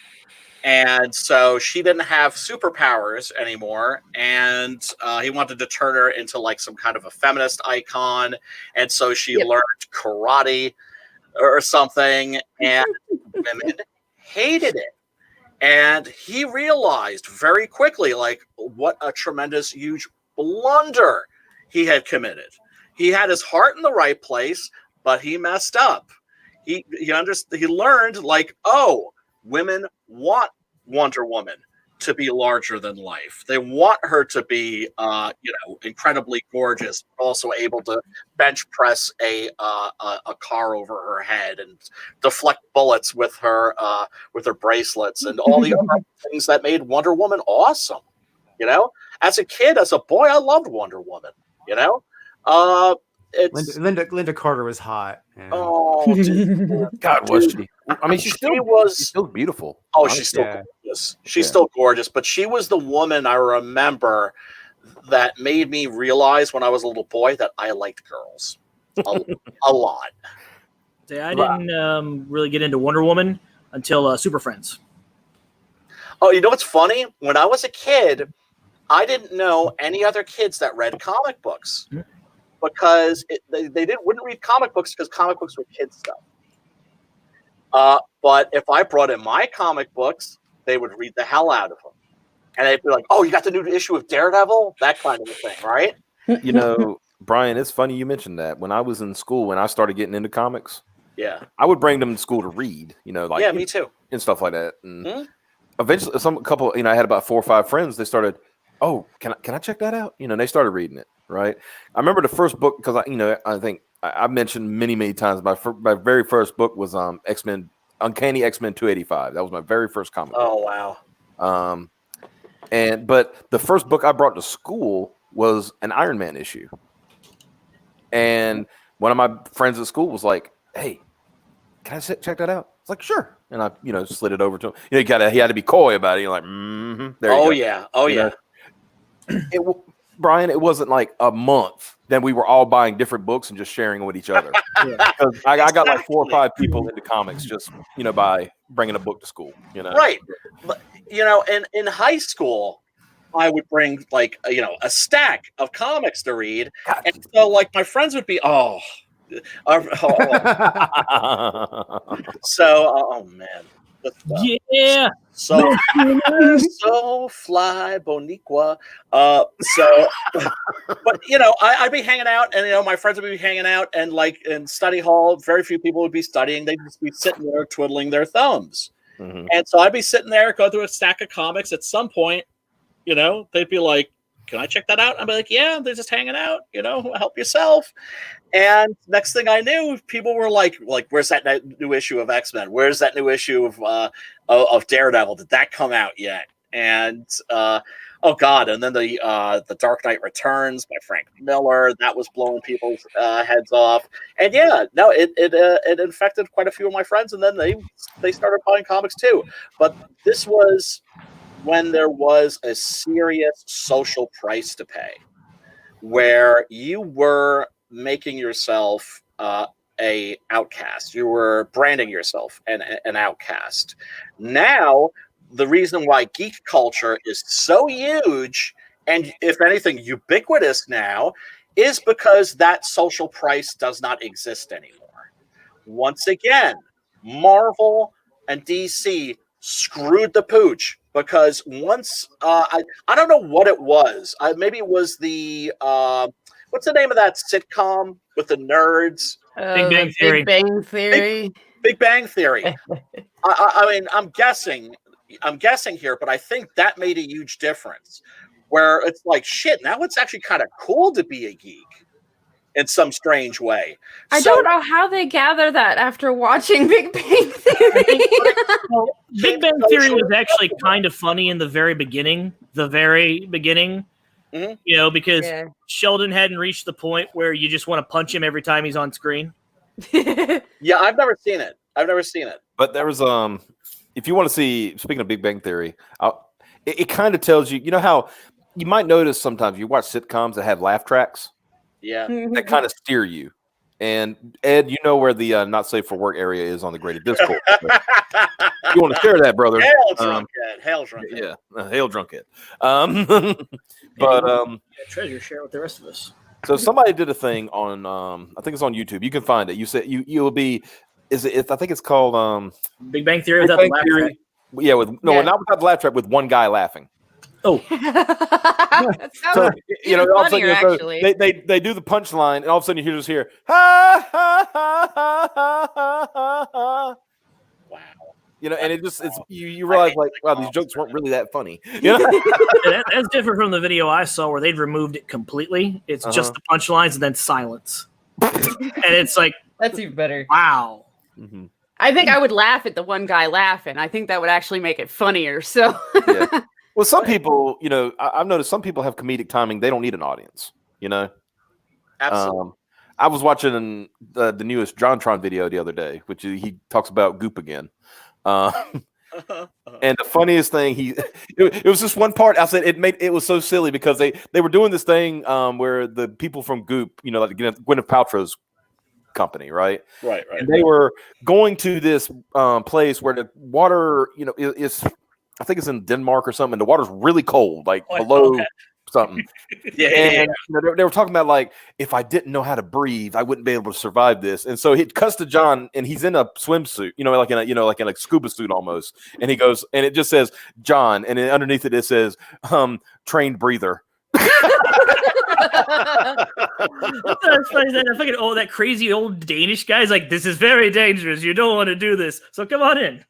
And so she didn't have superpowers anymore. And he wanted to turn her into like some kind of a feminist icon. And so she learned karate or something. And women hated it. And he realized very quickly, like, what a tremendous, huge blunder he had committed. He had his heart in the right place, but he messed up. He learned, like, oh, women want Wonder Woman to be larger than life. They want her to be, incredibly gorgeous, but also able to bench press a car over her head and deflect bullets with her bracelets and all the other things that made Wonder Woman awesome. You know, as a kid, as a boy, I loved Wonder Woman. You know, Linda Carter was hot. Yeah. Oh, God, was she? I mean, she's still beautiful. Oh, she's still gorgeous. She's still gorgeous, but she was the woman I remember that made me realize when I was a little boy that I liked girls a lot. See, I didn't really get into Wonder Woman until Super Friends. Oh, you know what's funny? When I was a kid, I didn't know any other kids that read comic books. Because they wouldn't read comic books because comic books were kids stuff. But if I brought in my comic books, they would read the hell out of them. And they'd be like, oh, you got the new issue of Daredevil? That kind of a thing, right? You know, Brian, it's funny you mentioned that. When I was in school, when I started getting into comics, I would bring them to school to read, you know, like me too. And stuff like that. And eventually, I had about 4 or 5 friends. They started, oh, can I check that out? And they started reading it, right? I remember the first book because I think I mentioned many times my very first book was X-Men, Uncanny X-Men 285. That was my very first comic book. Oh wow. But the first book I brought to school was an Iron Man issue. And one of my friends at school was like, "Hey, can I check that out?" It's like, "Sure." And I, slid it over to him. He had to be coy about it. You're like, there you go. Yeah. Oh yeah. Brian, it wasn't like a month. Then we were all buying different books and just sharing them with each other. Because I got like 4 or 5 people into comics just, by bringing a book to school. Right. But, in high school, I would bring like a stack of comics to read, and so like my friends would be so man, yeah, so fly Boniqua. But I'd be hanging out, and my friends would be hanging out, and like in study hall, very few people would be studying. They'd just be sitting there twiddling their thumbs. Mm-hmm. And so I'd be sitting there, go through a stack of comics. At some point, they'd be like, "Can I check that out?" I'd be like, "Yeah, they're just hanging out, help yourself." And next thing I knew, people were like, "Where's that new issue of X-Men? Where's that new issue of Daredevil? Did that come out yet?" And oh God! And then the Dark Knight Returns by Frank Miller, that was blowing people's heads off. And yeah, no, it infected quite a few of my friends, and then they started buying comics too. But this was when there was a serious social price to pay, where you were making yourself a outcast. You were branding yourself an outcast. Now, the reason why geek culture is so huge and, if anything, ubiquitous now is because that social price does not exist anymore. Once again, Marvel and DC screwed the pooch, because once I don't know what it was. Maybe it was the what's the name of that sitcom with the nerds? Big Bang Theory. Big Bang Theory. Big Bang Theory. I mean, I'm guessing here, but I think that made a huge difference. Where it's like, shit, now it's actually kind of cool to be a geek in some strange way. I don't know how they gather that after watching Big Bang Theory. Big Bang Theory was actually kind of funny in the very beginning. Mm-hmm. Because Sheldon hadn't reached the point where you just want to punch him every time he's on screen. Yeah, I've never seen it. But there was if you want to see, speaking of Big Bang Theory, it kind of tells you, how you might notice sometimes you watch sitcoms that have laugh tracks. Yeah. That kind of steer you. And Ed, you know where the not safe for work area is on the graded Discord. You want to share that, brother? Hail drunk Ed. Yeah, hail drunk Ed. But treasure share with the rest of us. So somebody did a thing on I think it's on YouTube. You can find it. You said you'll be. I think it's called Big Bang Theory without the laugh track. Yeah, not without the laugh track, with one guy laughing. Oh, so all of a funnier, sudden, actually. they do the punchline, and all of a sudden you just hear ha ha ha ha ha ha ha. Wow. And it's you realize like, wow, these jokes weren't really that funny. That's different from the video I saw where they'd removed it completely. It's just the punchlines and then silence, and it's like, that's even better. Wow. Mm-hmm. I think I would laugh at the one guy laughing. I think that would actually make it funnier. So. Yeah. Well, some people, I've noticed some people have comedic timing. They don't need an audience, Absolutely. I was watching the newest JonTron video the other day, which he talks about Goop again. And the funniest thing, it was just one part. I said it was so silly because they were doing this thing where the people from Goop, like Gwyneth Paltrow's company, right? Right. And they were going to this place where the water, is. I think it's in Denmark or something. And the water's really cold, like below something. And they were talking about like, if I didn't know how to breathe, I wouldn't be able to survive this. And so it cuts to John, and he's in a swimsuit, like in a scuba suit almost. And he goes, and it just says John, and then underneath it says trained breather. That's funny. That crazy old Danish guy's like, this is very dangerous. You don't want to do this. So come on in.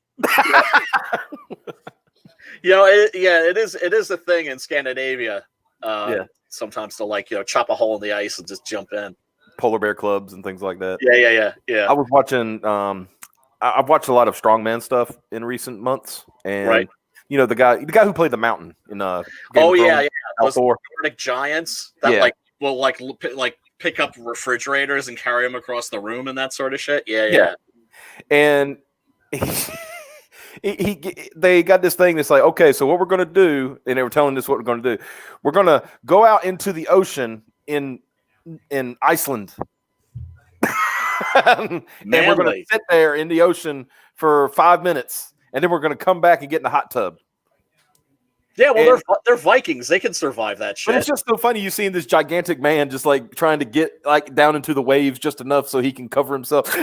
It is a thing in Scandinavia. Sometimes to like chop a hole in the ice and just jump in. Polar bear clubs and things like that. Yeah. I was watching. I've watched a lot of strongman stuff in recent months, and the guy who played the Mountain in Game of Thrones, those Nordic giants that will pick up refrigerators and carry them across the room and that sort of shit. Yeah. And they got this thing that's like, okay, so what we're going to do, and they were telling us what we're going to do. We're going to go out into the ocean in Iceland. And we're going to sit there in the ocean for 5 minutes, and then we're going to come back and get in the hot tub. Yeah, well, they're Vikings. They can survive that shit. But it's just so funny you seeing this gigantic man just like trying to get like down into the waves just enough so he can cover himself.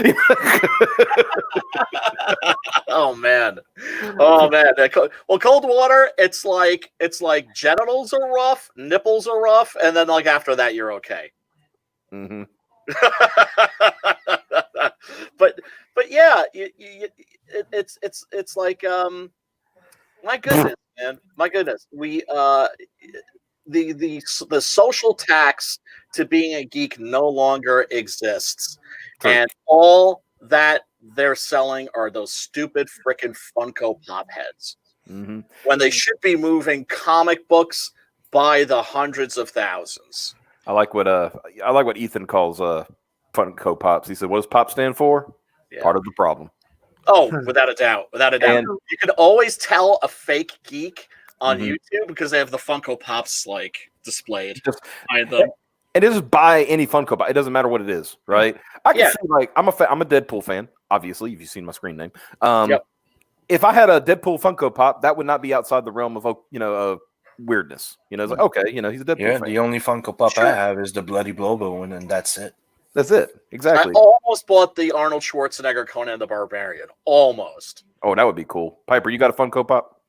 Oh man. Well, cold water, it's like genitals are rough, nipples are rough, and then like after that you're okay. Mm-hmm. but yeah, it's like my goodness. Man, my goodness, we the social tax to being a geek no longer exists, and all that they're selling are those stupid frickin' Funko Pop heads. Mm-hmm. When they should be moving comic books by the hundreds of thousands. I like what Ethan calls Funko Pops. He said, "What does Pop stand for?" Yeah. Part of the problem. Oh, without a doubt. And you can always tell a fake geek on YouTube because they have the Funko Pops like displayed behind them. And just buy any Funko Pop. It doesn't matter what it is, right? I can see like I'm a Deadpool fan. Obviously, if you've seen my screen name. If I had a Deadpool Funko Pop, that would not be outside the realm of weirdness. It's like okay, he's a Deadpool fan. The only Funko Pop I have is the Bloody Blobo one, and that's it. That's it. Exactly. I almost bought the Arnold Schwarzenegger Conan the Barbarian. Almost. Oh, that would be cool. Piper, you got a Funko Pop?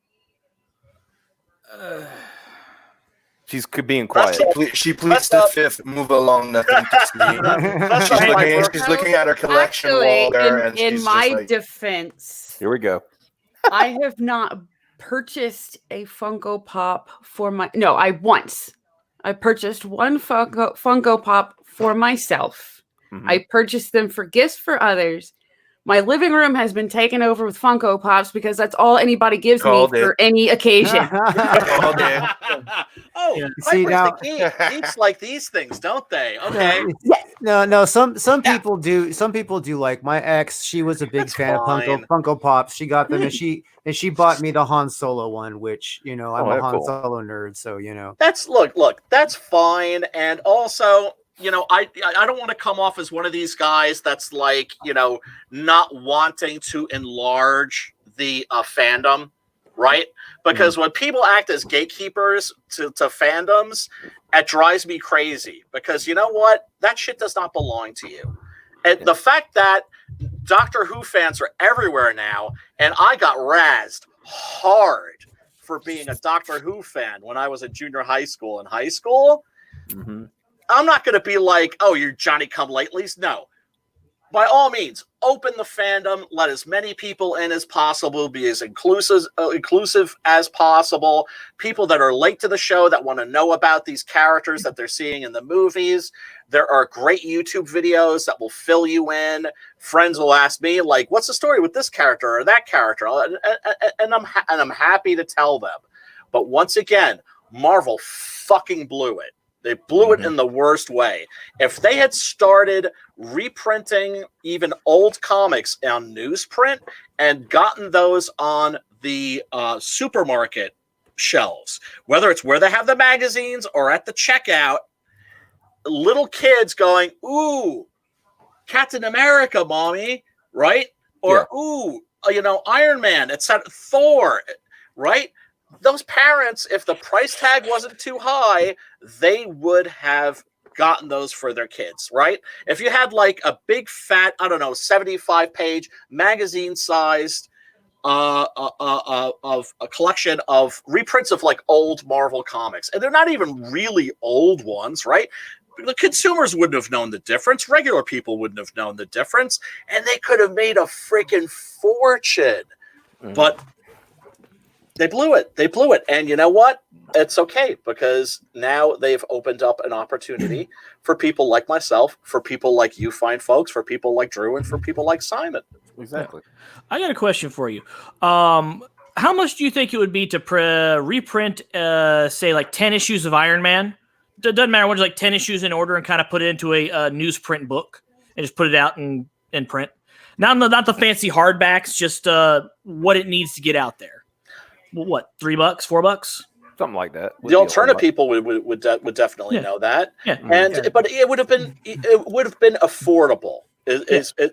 She's being quiet. She pleads the fifth. Move along. Nothing to see. She's looking at her collection wall there. And in my defense, here we go. I have not purchased a Funko Pop for my. No, I purchased one Funko Pop for myself. Mm-hmm. I purchased them for gifts for others. My living room has been taken over with Funko Pops because that's all anybody gives me for any occasion. See now, geeks like these things, don't they? Okay. No. Some people do. Some people do. Like my ex, she was a big fan of Funko Pops. She got them, and she bought me the Han Solo one, which I'm a Han Solo nerd, so That's look. That's fine, and also. I don't want to come off as one of these guys that's like, not wanting to enlarge the fandom, right? Because when people act as gatekeepers to fandoms, it drives me crazy because you know what? That shit does not belong to you. And the fact that Doctor Who fans are everywhere now, and I got razzed hard for being a Doctor Who fan when I was in junior high school. In high school, I'm not going to be like, oh, you're Johnny-come-latelys. No. By all means, open the fandom, let as many people in as possible, be as inclusive as possible. People that are late to the show that want to know about these characters that they're seeing in the movies. There are great YouTube videos that will fill you in. Friends will ask me, like, what's the story with this character or that character? And I'm happy to tell them. But once again, Marvel fucking blew it. They blew it in the worst way. If they had started reprinting even old comics on newsprint and gotten those on the supermarket shelves, whether it's where they have the magazines or at the checkout, little kids going, ooh, Captain America, mommy, right? Or, ooh, Iron Man, etc. Thor, right? Those parents, if the price tag wasn't too high, they would have gotten those for their kids, right? If you had like a big fat, 75-page magazine-sized of a collection of reprints of like old Marvel comics, and they're not even really old ones, right? The consumers wouldn't have known the difference. Regular people wouldn't have known the difference, and they could have made a freaking fortune. But They blew it. And you know what? It's okay, because now they've opened up an opportunity for people like myself, for people like you fine folks, for people like Drew, and for people like Simon. Exactly. I got a question for you. How much do you think it would be to reprint, say, like 10 issues of Iron Man? It doesn't matter what, like 10 issues in order, and kind of put it into a newsprint book and just put it out in print. Not the fancy hardbacks, just what it needs to get out there. What, $3, $4? Something like that. The alternate people would definitely know that. Yeah. But it would have been affordable.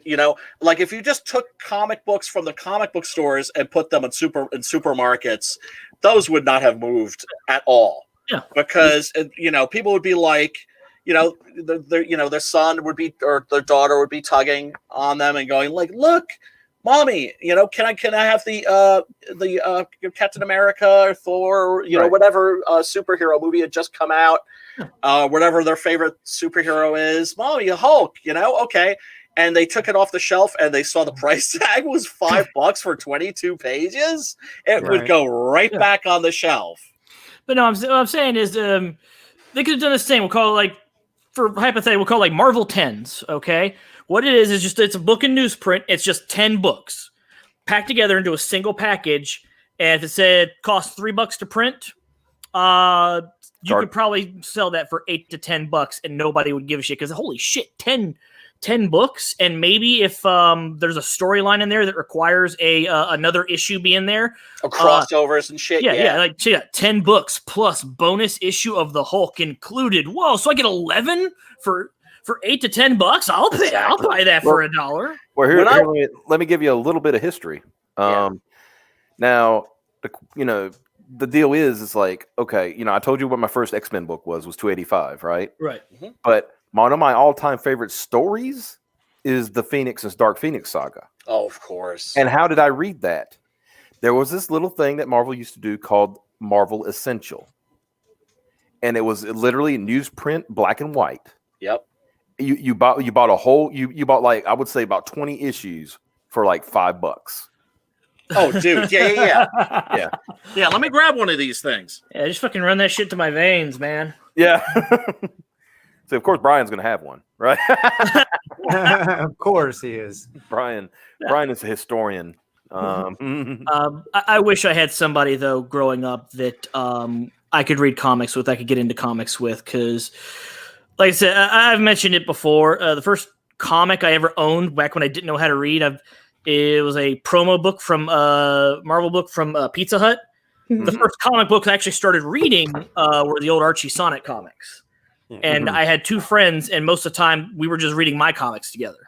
You know, like if you just took comic books from the comic book stores and put them in supermarkets, those would not have moved at all. Yeah. Because you know, people would be like, you know, their son would be, or their daughter would be tugging on them and going like, "Look, Mommy, you know, can I have the Captain America or Thor, or, you know, whatever superhero movie had just come out, whatever their favorite superhero is, Mommy, Hulk, you know, okay." And they took it off the shelf and they saw the price tag was $5 for 22 pages. It would go right back on the shelf. But no, what I'm saying is they could have done the same. We'll call it, like, for hypothetical, we'll call it like Marvel 10s, okay? What it is just, it's a book in newsprint. It's just 10 books packed together into a single package. And if it said cost $3 to print, you could probably sell that for $8 to $10 and nobody would give a shit, because holy shit, 10 books. And maybe if there's a storyline in there that requires another issue being there, crossovers and shit. Yeah, like 10 books plus bonus issue of the Hulk included. Whoa, so I get 11 for $8 to $10? I'll buy that for $1. Well, here, let me give you a little bit of history. Now, the deal is like, okay, you know, I told you what my first X-Men book was $285, right? Right. Mm-hmm. But one of my all-time favorite stories is the Phoenix and Dark Phoenix saga. Oh, of course. And how did I read that? There was this little thing that Marvel used to do called Marvel Essential. And it was literally newsprint, black and white. Yep. You bought a whole, you bought, like, I would say about 20 issues for like $5. Oh, dude. Yeah. Yeah, let me grab one of these things. Yeah, just fucking run that shit to my veins, man. Yeah. So, of course, Brian's going to have one, right? Of course he is. Brian is a historian. I wish I had somebody, though, growing up that I could read comics with, I could get into comics with, because, like I said, I've mentioned it before. The first comic I ever owned back when I didn't know how to read, it was a promo book from Marvel book from Pizza Hut. Mm-hmm. The first comic books I actually started reading were the old Archie Sonic comics. And I had two friends, and most of the time we were just reading my comics together.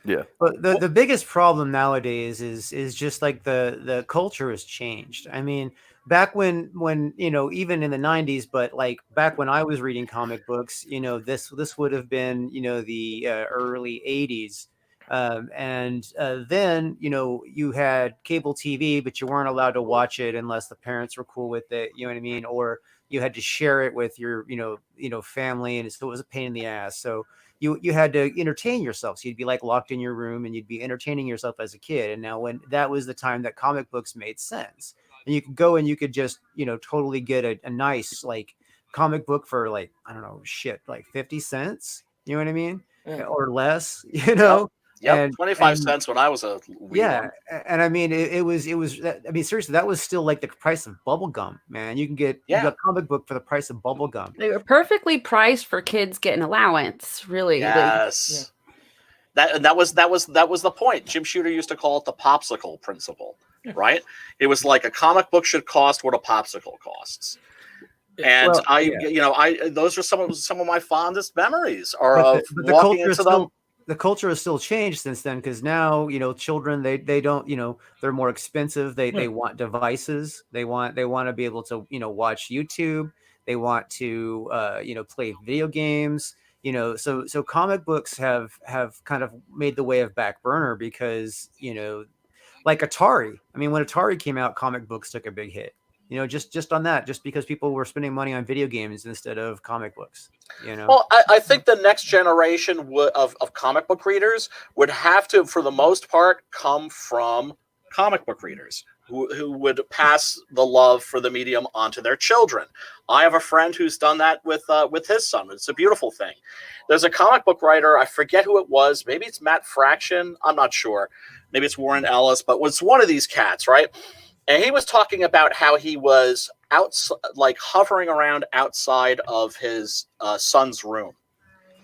Yeah. But the biggest problem nowadays is just like the culture has changed. I mean, back when you know, even in the 90s, but like back when I was reading comic books, you know, this would have been, you know, the early 80s. Then, you know, you had cable TV, but you weren't allowed to watch it unless the parents were cool with it. You know what I mean? Or you had to share it with your, you know, family, and so it was a pain in the ass. So you had to entertain yourself. So you'd be like locked in your room and you'd be entertaining yourself as a kid. And now when that was the time that comic books made sense, and you could go and you could just, you know, totally get a nice like comic book for like, I don't know, like 50 cents, you know what I mean? Yeah. Or less, you know? Yep, 25 cents when I was a wee one. And I mean, it was. I mean, seriously, that was still like the price of bubble gum, man. You can get a comic book for the price of bubble gum. They were perfectly priced for kids getting allowance, really. Yes, that was the point. Jim Shooter used to call it the popsicle principle, right? It was like a comic book should cost what a popsicle costs. And those are some of my fondest memories of walking into them. The culture has still changed since then, because now, you know, children, they don't, you know, they're more expensive. They want devices. They want to be able to, you know, watch YouTube. They want to, you know, play video games, you know, so comic books have kind of made the way of back burner because, you know, like Atari. I mean, when Atari came out, comic books took a big hit. You know, just on that, just because people were spending money on video games instead of comic books, you know. Well, I think the next generation of comic book readers would have to, for the most part, come from comic book readers who would pass the love for the medium onto their children. I have a friend who's done that with his son. It's a beautiful thing. There's a comic book writer, I forget who it was. Maybe it's Matt Fraction. I'm not sure. Maybe it's Warren Ellis, but was one of these cats, right? And he was talking about how he was like hovering around outside of his son's room.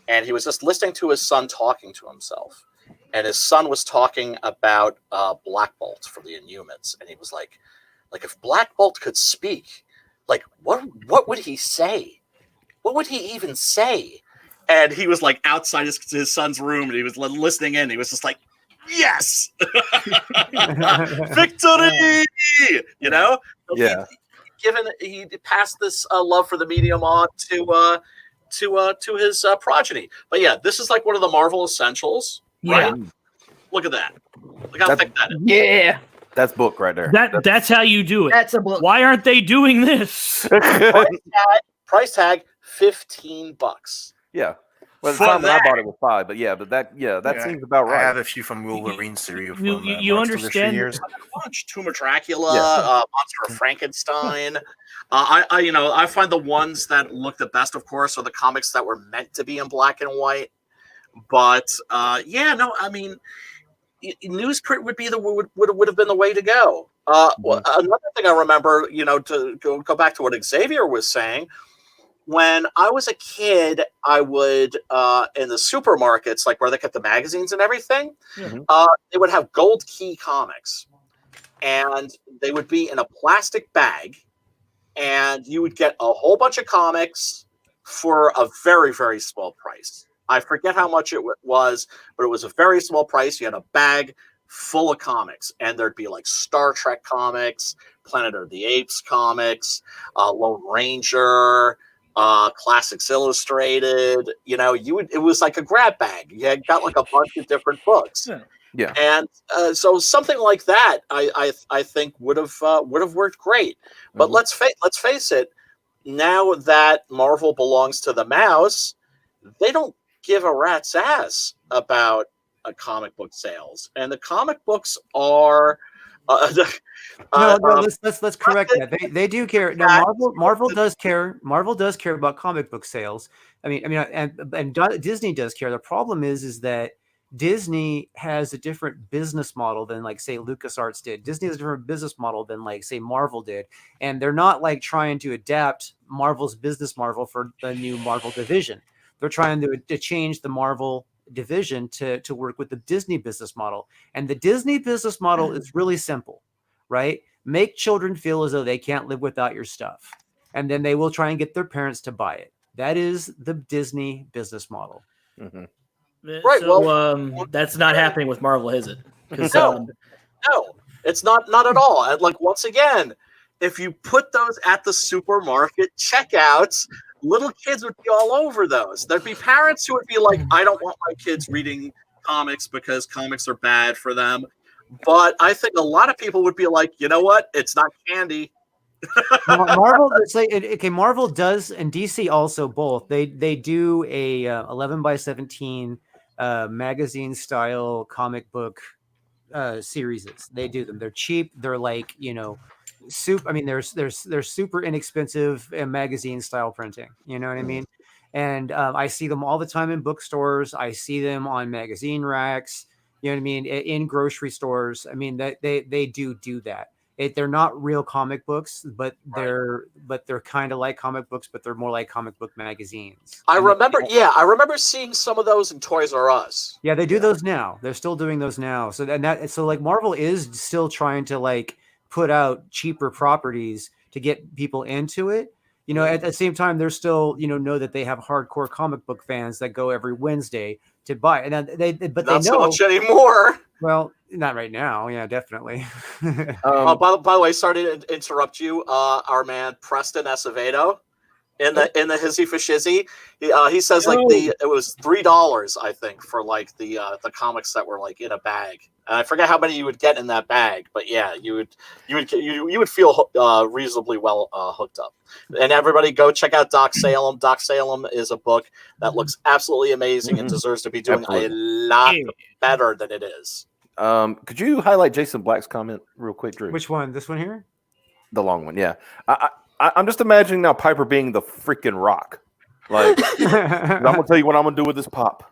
And he was just listening to his son talking to himself. And his son was talking about Black Bolt from the Inhumans. And he was like if Black Bolt could speak, like, what would he say? What would he even say? And he was like outside his son's room, and he was listening in. He was just like, yes, victory, you know? Yeah. He passed this love for the medium on to his progeny. But yeah, this is like one of the Marvel essentials. Right? Yeah. Look at that. Look how thick that is. Yeah. That's book right there. That's how you do it. That's a book. Why aren't they doing this? Price tag $15. Yeah. Well, the For time when I that. bought it was $5, but that seems about I have right. a few from Wolverine series. You understand? Years. Tomb of Dracula, Monster of Frankenstein. I find the ones that look the best, of course, are the comics that were meant to be in black and white. But I mean, newsprint would have been the way to go. Another thing I remember, to go back to what Xavier was saying. When I was a kid, I would in the supermarkets, like where they kept the magazines and everything, they would have gold key comics, and they would be in a plastic bag, and you would get a whole bunch of comics for a very, very small price. I forget how much it was, but it was a very small price. You had a bag full of comics, and there'd be like Star Trek comics, Planet of the Apes comics, Lone Ranger, Classics Illustrated. It was like a grab bag. You got like a bunch of different books. Yeah. And so something like that, I think would have worked great. But let's face it. Now that Marvel belongs to the mouse, they don't give a rat's ass about comic book sales, and the comic books are. Let's correct that. They do care. No, Marvel does care. Marvel does care about comic book sales. And Disney does care. The problem is that Disney has a different business model than, like, say, LucasArts did. Disney has a different business model than, like, say, Marvel did, and they're not like trying to adapt Marvel's business model for the new Marvel division. They're trying to change the Marvel division to work with the Disney business model. And the Disney business model is really simple, right? Make children feel as though they can't live without your stuff. And then they will try and get their parents to buy it. That is the Disney business model. Mm-hmm. Right. So, that's not happening with Marvel, is it? No, it's not at all. And like, once again, if you put those at the supermarket checkouts, little kids would be all over those. There'd be parents who would be like, I don't want my kids reading comics because comics are bad for them. But I think a lot of people would be like, you know what? It's not candy. Marvel does, and DC also both. They do a 11x17 magazine style comic book series. They do them. They're cheap. They're like, they're super inexpensive magazine style printing. You know what I mean? And I see them all the time in bookstores. I see them on magazine racks. You know what I mean? In grocery stores. I mean, that they do that. They're not real comic books, but they're kind of like comic books, but they're more like comic book magazines. I remember seeing some of those in Toys R Us. Yeah, they do those now. They're still doing those now. So like Marvel is still trying to like put out cheaper properties to get people into it. At the same time, they're still, know that they have hardcore comic book fans that go every Wednesday to buy. And then they know so much anymore. Well, not right now. Yeah, definitely. By the way, sorry to interrupt you. Our man Preston Acevedo in the Hizzy for Shizzy, he says it was $3, I think, for like the comics that were like in a bag. And I forget how many you would get in that bag, but yeah, you would feel reasonably well hooked up. And everybody, go check out Doc Salem. Doc Salem is a book that looks absolutely amazing and deserves to be doing a lot better than it is. Could you highlight Jason Black's comment real quick, Drew? Which one? This one here? The long one, yeah. I'm just imagining now Piper being the freaking Rock. Like, I'm gonna tell you what I'm gonna do with this pop.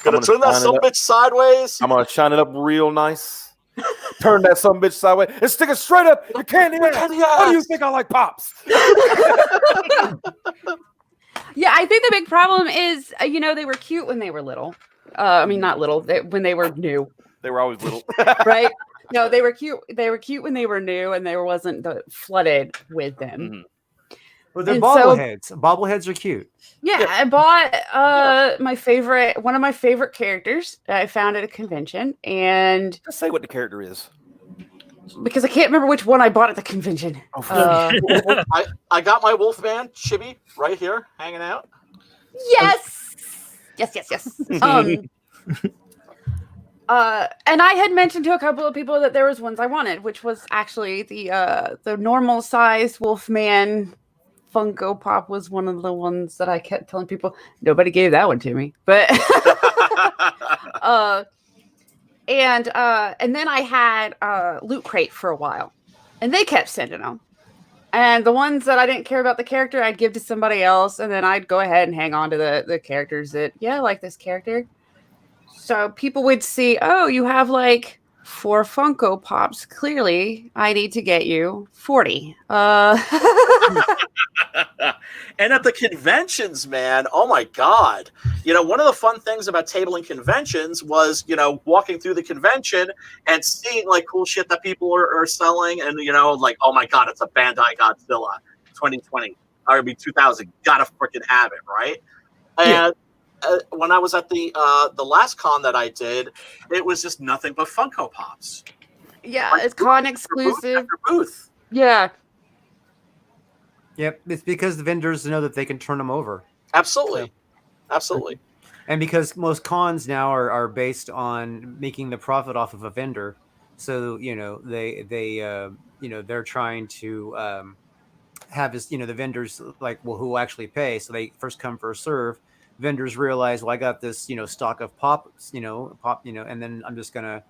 Gonna turn that some bitch sideways. I'm gonna shine it up real nice. Turn that some bitch sideways and stick it straight up the candy ass. How do you think I like pops? Yeah, I think the big problem is, they were cute when they were little. I mean, not little, when they were new. They were always little. Right? No, they were cute. They were cute when they were new, and they wasn't flooded with them. Mm-hmm. Well, they're bobbleheads. Bobbleheads are cute. Yeah, I bought one of my favorite characters I found at a convention, and Just say what the character is. because I can't remember which one I bought at the convention. I got my Wolfman Chibi right here, hanging out. Yes. And I had mentioned to a couple of people that there was ones I wanted, which was actually the normal size Wolfman Funko Pop was one of the ones that I kept telling people. Nobody gave that one to me, but and then I had Loot Crate for a while, and they kept sending them. And the ones that I didn't care about the character, I'd give to somebody else, and then I'd go ahead and hang on to the characters that, I like this character. So people would see, oh, you have like 4 Funko Pops. Clearly, I need to get you 40. And at the conventions, man, oh my God. One of the fun things about tabling conventions was, walking through the convention and seeing like cool shit that people are selling. And, like, oh my God, it's a Bandai Godzilla 2020. Or 2000. Gotta freaking have it, right? And when I was at the last con that I did, it was just nothing but Funko Pops. Yeah, like, it's con exclusive. Booth. Yeah. Yep, it's because the vendors know that they can turn them over. Absolutely. Absolutely. And because most cons now are based on making the profit off of a vendor. So, they're trying to have the vendors like, well, who will actually pay? So they first come, first serve. Vendors realize, well, I got this, stock of pops, and then I'm just going to,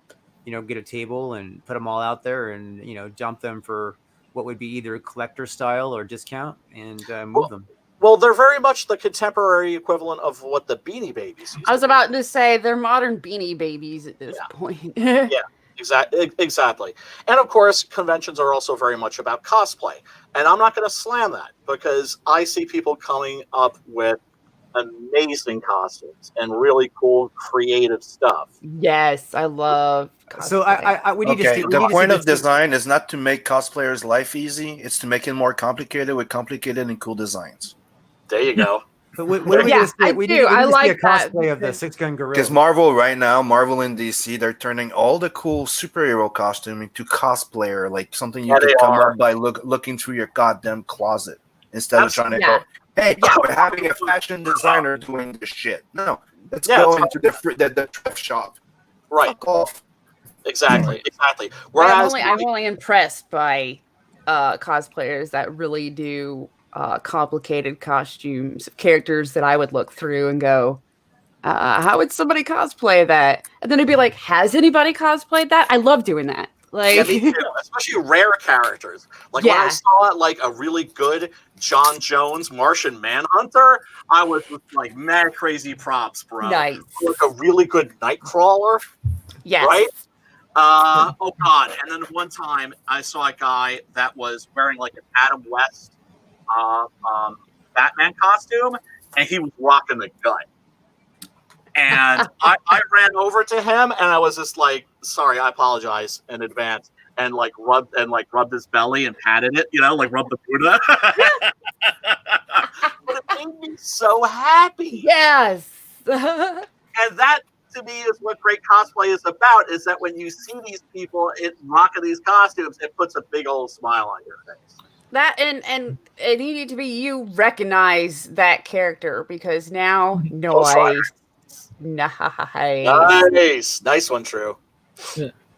get a table and put them all out there and, dump them for what would be either collector style or discount and move them. Well, they're very much the contemporary equivalent of what the Beanie Babies used I was to about to say they're modern Beanie Babies at this point. Yeah, exactly. And of course, conventions are also very much about cosplay. And I'm not going to slam that because I see people coming up with amazing costumes and really cool creative stuff. Yes, I love cosplay. So we need to see. The point of design is not to make cosplayers' life easy. It's to make it more complicated with complicated and cool designs. There you go. But we need to see, we need to see like a cosplay of the 6-gun gorilla. Because Marvel right now, Marvel and DC, they're turning all the cool superhero costume into cosplayer, like something you could come up by looking through your goddamn closet instead of trying to go, hey, we're having a fashion designer doing this shit. No, let's go into the thrift shop. Right. Fuck off. Exactly. Whereas I'm only impressed by cosplayers that really do complicated costumes of characters that I would look through and go, how would somebody cosplay that? And then I'd be like, has anybody cosplayed that? I love doing that. Like, me too, especially rare characters. Like when I saw like a really good John Jones Martian Manhunter, I was like mad crazy props, bro. Nice. Like a really good Nightcrawler. Yes. Right? Oh God. And then one time I saw a guy that was wearing like an Adam West Batman costume, and he was rocking the gun. And I ran over to him, and I was just like, "Sorry, I apologize in advance," and rubbed his belly and patted it, like rubbed the Buddha. But it made me so happy. Yes. And that, to me, is what great cosplay is about. Is that when you see these people rocking these costumes, it puts a big old smile on your face. That and it needed to be you recognize that character because now Nice one, True.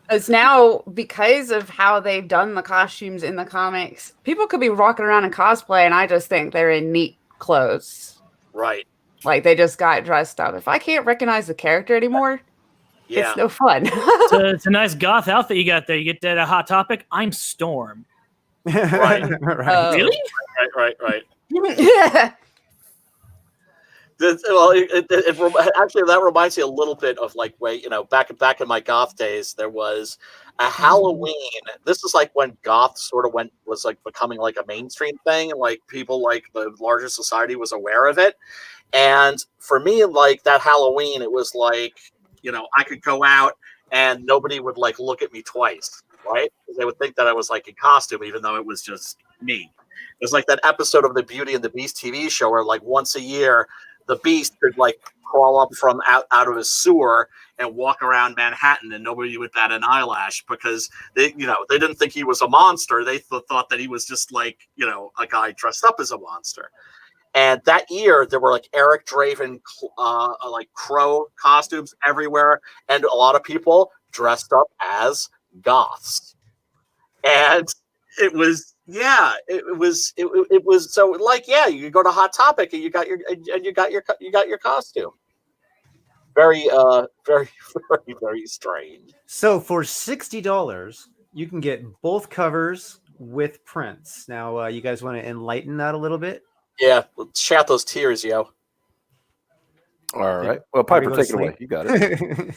It's now because of how they've done the costumes in the comics. People could be walking around in cosplay, and I just think they're in neat clothes. Right. Like they just got dressed up. If I can't recognize the character anymore, Yeah. It's no fun. It's a nice goth outfit you got there. You get that Hot Topic. I'm Storm. Right. Oh. Really? Right. Yeah. Well, actually, that reminds me a little bit of like back in my goth days, there was a Halloween. This is like when goth sort of was like becoming like a mainstream thing, and like people like the larger society was aware of it. And for me, like that Halloween, it was like I could go out and nobody would like look at me twice, right? They would think that I was like in costume, even though it was just me. It was like that episode of the Beauty and the Beast TV show where like once a year the Beast could like crawl up from out of his sewer and walk around Manhattan, and nobody would bat an eyelash because they didn't think he was a monster. They thought that he was just like a guy dressed up as a monster. And that year there were like Eric Draven like crow costumes everywhere, and a lot of people dressed up as goths. And it was so like you go to Hot Topic and you got your costume. Very very very strange. So for $60, you can get both covers with prints. Now, you guys want to enlighten that a little bit? Yeah, let's shout those tears, yo. All right. Well, Piper, take it away. You got it.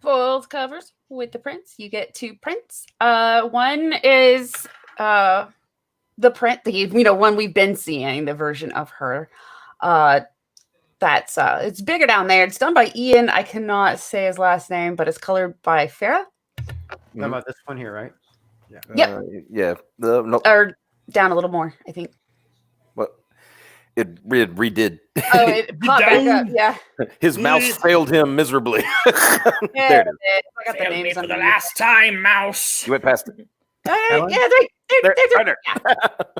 Both covers with the prints. You get 2 prints. One is the print, the one we've been seeing, the version of her. That's it's bigger down there. It's done by Ian. I cannot say his last name, but it's colored by Farah. How about this one here, right? Yeah. Yep. Yeah. No. Or down a little more, I think. What? It redid. Oh, it popped back up. Yeah. His mouse failed him miserably. Yeah, there it is. I got the Failed me names for on the last time, mouse. You went past it. Yeah, There, right there.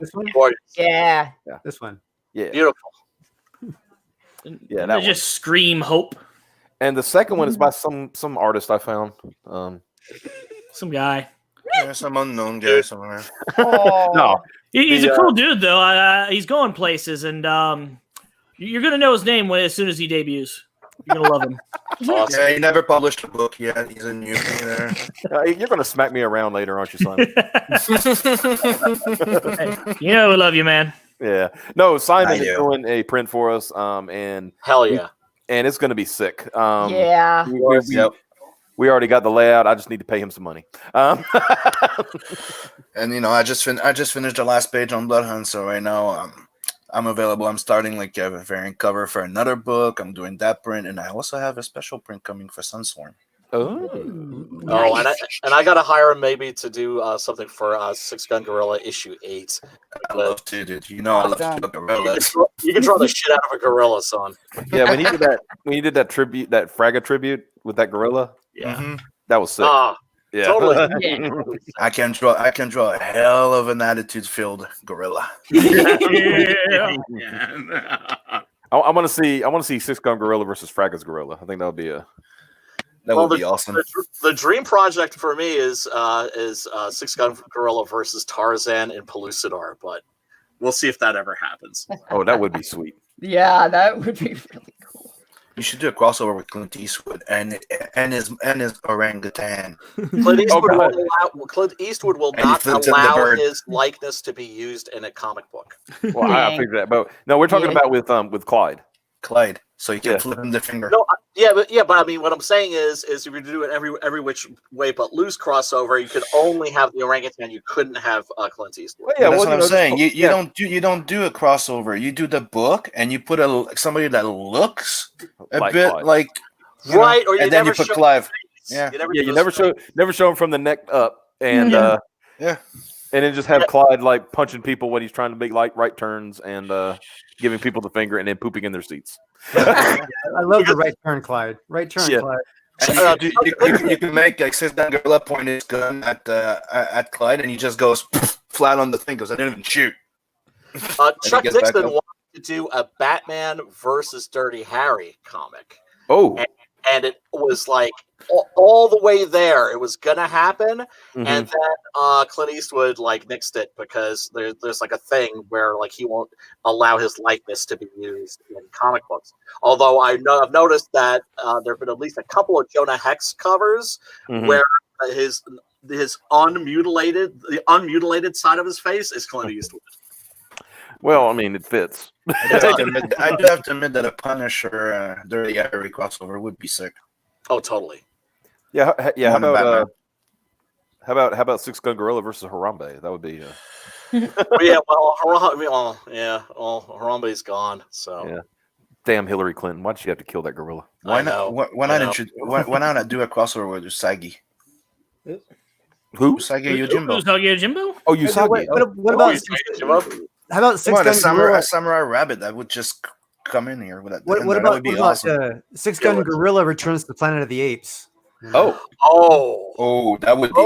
This one? yeah. This one. Yeah. Beautiful. Yeah, They that one. just scream hope. And the second one is by some artist I found. Some guy. Yeah, some unknown guy somewhere. Oh. No, He's a cool dude, though. He's going places, and you're gonna know his name as soon as he debuts. You're gonna love him. Awesome. Yeah, he never published a book yet. He's a newbie there. you're gonna smack me around later, aren't you, Simon? Hey, you know we love you, man. Yeah. No, Simon I is do. doing a print for us. And Hell yeah. it's gonna be sick. Yeah. We already got the layout. I just need to pay him some money. And I just finished the last page on Bloodhound, so right now I'm available. I'm starting like a variant cover for another book. I'm doing that print, and I also have a special print coming for Sunstorm. Oh, and I gotta hire him maybe to do something for Six Gun Gorilla issue 8. I love to, dude. I love to do gorillas. You can draw the shit out of a gorilla, son. Yeah, when he did that tribute, that Fraga tribute with that gorilla, Yeah. that was sick. Yeah. Totally. I can draw a hell of an attitude-filled gorilla. I want to see Six Gun Gorilla versus Fraga's Gorilla. I think that would be would be awesome. The dream project for me is Six Gun Gorilla versus Tarzan in Pellucidar, but we'll see if that ever happens. Oh, that would be sweet. Yeah, that would be really cool. You should do a crossover with Clint Eastwood and his orangutan. Clint Eastwood will And he not flips in the allow bird. his likeness to be used in a comic book. Well, I figured that, but no, we're talking about with Clyde. Clyde, so you can flip him the finger. No, but I mean, what I'm saying is if you do it every which way but loose crossover, you could only have the orangutan. You couldn't have Clint Eastwood. Yeah, that's what I'm saying. You don't do a crossover. You do the book, and you put somebody that looks a Like bit Clive. like Right, or you and then never you put show Clive. his face. Yeah. You never show him from the neck up, and Yeah. and then just have Clyde like punching people when he's trying to make like right turns and giving people the finger and then pooping in their seats. I love the right turn, Clyde. Right turn, Yeah. Clyde. And you can make like Six Gun Gorilla point his gun at Clyde, and he just goes flat on the thing. Goes, I didn't even shoot. Chuck gets back Dixon up. wanted to do a Batman versus Dirty Harry comic. Oh, and it was like all the way there. It was gonna happen, and then Clint Eastwood like nixed it because there's like a thing where like he won't allow his likeness to be used in comic books. Although I've noticed that there have been at least a couple of Jonah Hex covers where the unmutilated side of his face is Clint Eastwood. Well, I mean, it fits. I do have to admit that a Punisher Dirty Harry crossover would be sick. Oh, totally. Yeah. How One Batman. about Six Gun Gorilla versus Harambe? That would be. Harambe's gone. So Yeah. Damn Hillary Clinton! Why'd she have to kill that gorilla? Why not? Why not do a crossover with Usagi? Who? Usagi Yojimbo. Usagi Yojimbo? Oh, Usagi. What about how about Six What, Gun Gorilla? a samurai rabbit that would just come in here with that. What that about, would be what about awesome. Six Gun Gorilla returns to Planet of the Apes? Oh, that would be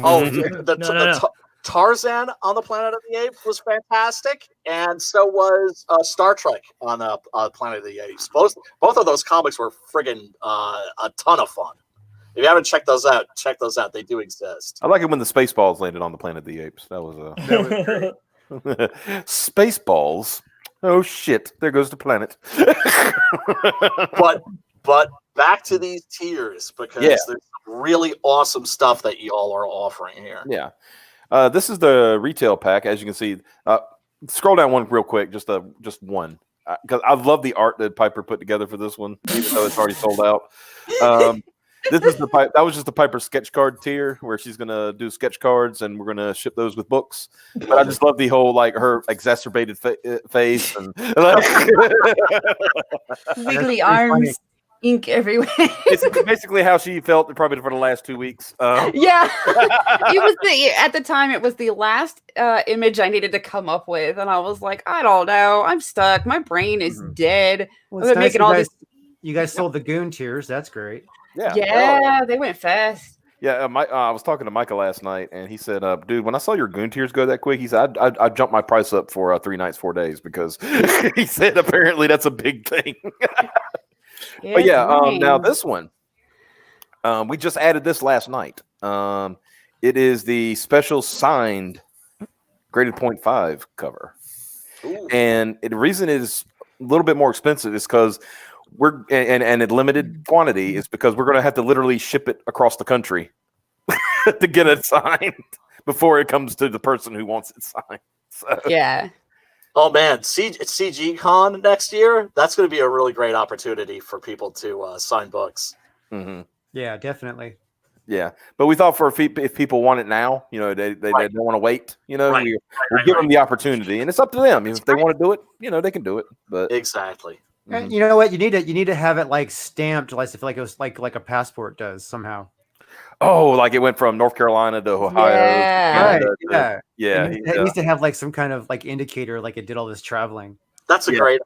awesome. Tarzan on the Planet of the Apes was fantastic, and so was Star Trek on Planet of the Apes. Both of those comics were friggin' a ton of fun. If you haven't checked those out, check those out. They do exist. I like it when the Spaceballs landed on the Planet of the Apes. That was Spaceballs. Oh shit! There goes the planet. But back to these tiers because there's some really awesome stuff that y'all are offering here. Yeah. This is the retail pack, as you can see. Scroll down one real quick, just one, because I love the art that Piper put together for this one, even though it's already sold out. This is that was just the Piper sketch card tier where she's gonna do sketch cards, and we're gonna ship those with books. But I just love the whole like her exacerbated face and Wiggly arms. Ink everywhere. It's basically how she felt probably for the last 2 weeks. Yeah, it was at the time. It was the last image I needed to come up with, and I was like, I don't know, I'm stuck. My brain is dead. Well, it's nice you guys sold the Goon tiers. That's great. Yeah, they went fast. Yeah, I was talking to Micah last night, and he said, "Dude, when I saw your Goon tiers go that quick, he said I jumped my price up for 3 nights, 4 days because he said apparently that's a big thing." But now this one, we just added this last night. It is the special signed graded 0.5 cover. Ooh. And the reason it is a little bit more expensive is because we're and in limited quantity is because we're going to have to literally ship it across the country to get it signed before it comes to the person who wants it signed. So. Yeah. Oh man, CG Con next year. That's going to be a really great opportunity for people to sign books. Mm-hmm. Yeah, definitely. Yeah, but we thought if people want it now, they don't want to wait. We'll give them the opportunity, and it's up to them. If they want to do it, they can do it. But exactly. Mm-hmm. You know what? You need to have it like stamped, like if like it was like a passport does somehow. Oh, like it went from North Carolina to Ohio. Yeah, It needs to have like some kind of like indicator, like it did all this traveling. That's a great.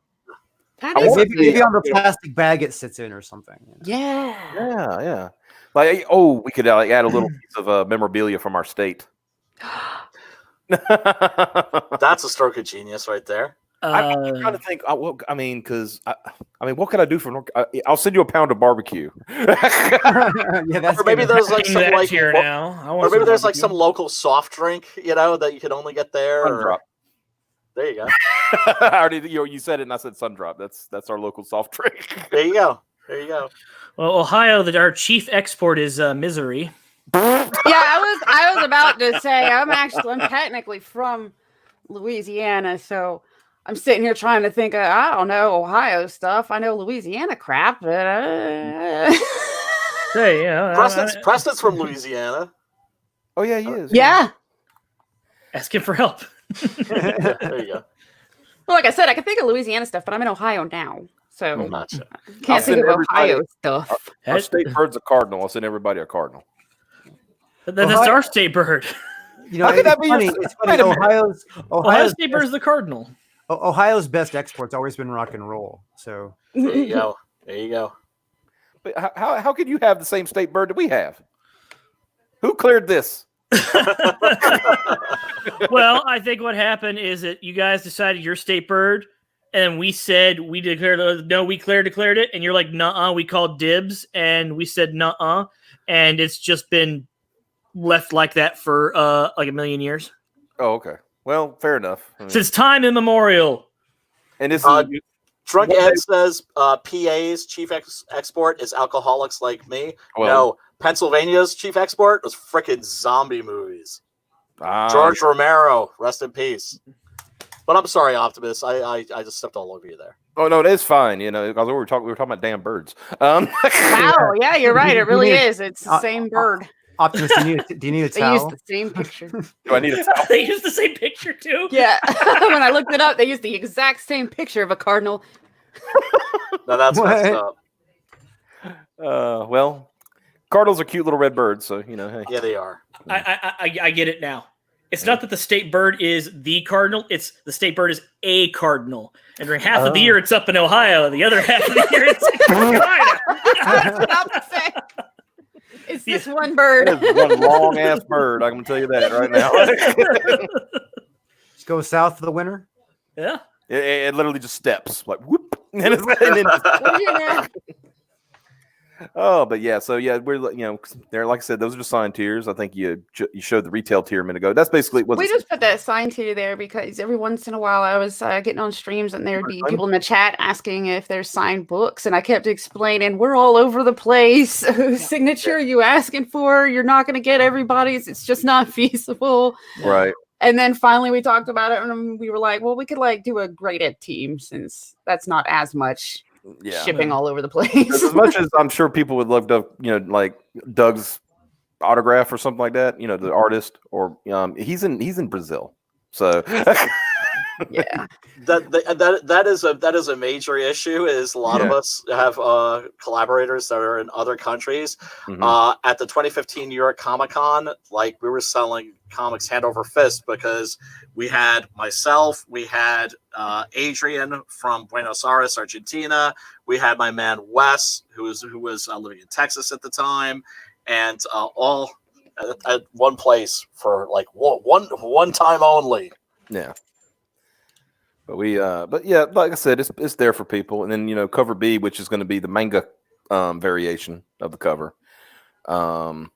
Maybe on the plastic bag it sits in or something. Yeah. Like we could add a little piece of memorabilia from our state. That's a stroke of genius right there. I'm trying to think. What could I do for North? I'll send you a pound of barbecue. Or maybe there's like some like here now. Or maybe there's like some local soft drink, that you can only get there. Sundrop. There you go. I already, you said it, and I said Sundrop. That's our local soft drink. There you go. Well, Ohio, our chief export is misery. Yeah, I was about to say I'm technically from Louisiana, so I'm sitting here trying to think of, I don't know, Ohio stuff. I know Louisiana crap, but hey, Preston's from Louisiana. Oh yeah, he is. Yeah. Ask him for help. There you go. Well, like I said, I can think of Louisiana stuff, but I'm in Ohio now, so can't think of Ohio stuff. Our state bird's a cardinal. I'll send everybody a cardinal. That's our state bird. How could that be funny? It's funny. Ohio state bird is the cardinal. Ohio's best export's always been rock and roll. So there you go. But how could you have the same state bird that we have? Who cleared this? Well, I think what happened is that you guys decided your state bird and we said we declared no, we declared it, and you're like, nuh-uh, we called dibs, and we said nuh-uh, and it's just been left like that for like a million years. Oh, okay. Well, fair enough. I mean, Since time immemorial. and this Drunk Ed says PA's chief export is alcoholics like me. No, Pennsylvania's chief export was frickin' zombie movies. George Romero, rest in peace. But I'm sorry, Optimus. I just stepped all over you there. Oh no, that's fine. You know, because we were talking about damn birds. Wow, yeah, you're right. It really is. It's the same bird. Optimus, do you need a They towel? used the same picture. Do I need a towel? They used the same picture too. Yeah. When I looked it up, they used the exact same picture of a cardinal. No, that's messed What? up. Well, cardinals are cute little red birds, so you know. Hey. Yeah, they are. I get it now. It's not that the state bird is the cardinal; it's the state bird is a cardinal. And during half of the year, it's up in Ohio. The other half of the year, it's in Carolina. That's what I was saying. It's this one bird. That is one long ass bird. I can tell you that right now. Just go south for the winter. Yeah. It literally just steps like whoop, and then oh, but yeah, so yeah, we're there. Like I said, those are the sign tiers. I think you showed the retail tier a minute ago. That's basically what We just put that sign tier there because every once in a while I was getting on streams and there'd be people in the chat asking if there's signed books, and I kept explaining we're all over the place. Whose signature are you asking for? You're not going to get everybody's. It's just not feasible. right. And then finally we talked about it and we were like, well, we could like do a graded team since that's not as much shipping all over the place. As much as I'm sure people would love to, like Doug's autograph or something like that, the artist, or he's in Brazil, so yeah, that is a major issue. Is a lot of us have collaborators that are in other countries. At the 2015 New York Comic Con, like we were selling comics hand over fist because we had myself, we had Adrian from Buenos Aires, Argentina, we had my man Wes, who was living in Texas at the time, and all at one place for like one time only. Yeah. But yeah, like I said, it's there for people, and then cover B, which is going to be the manga variation of the cover. Very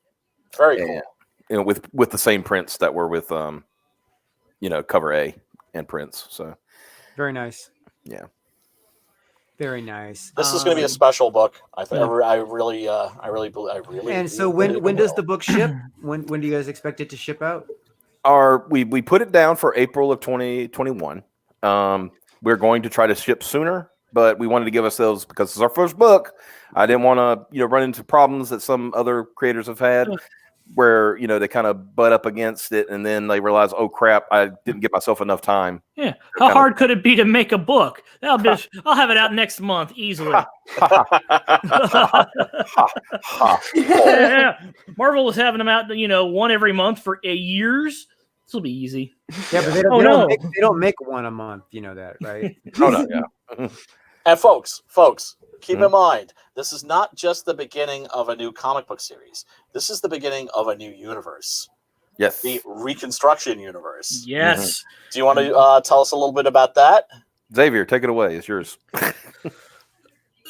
cool. With the same prints that were with cover A and prints. So very nice. Yeah. Very nice. This is going to be a special book. I think. I really. And so when does the book ship? When do you guys expect it to ship out? We put it down for April of 2021. We're going to try to ship sooner, but we wanted to give ourselves, because it's our first book, I didn't want to run into problems that some other creators have had where they kind of butt up against it and then they realize, oh crap, I didn't give myself enough time. Yeah. How hard could it be to make a book? I'll have it out next month easily. Yeah. Marvel was having them out, one every month for years. This will be easy. Yeah, but they don't make one a month. You know that, right? Oh no, yeah. And folks, keep in mind, this is not just the beginning of a new comic book series. This is the beginning of a new universe. Yes. The Reconstruction universe. Yes. Do you want to tell us a little bit about that? Xavier, take it away. It's yours.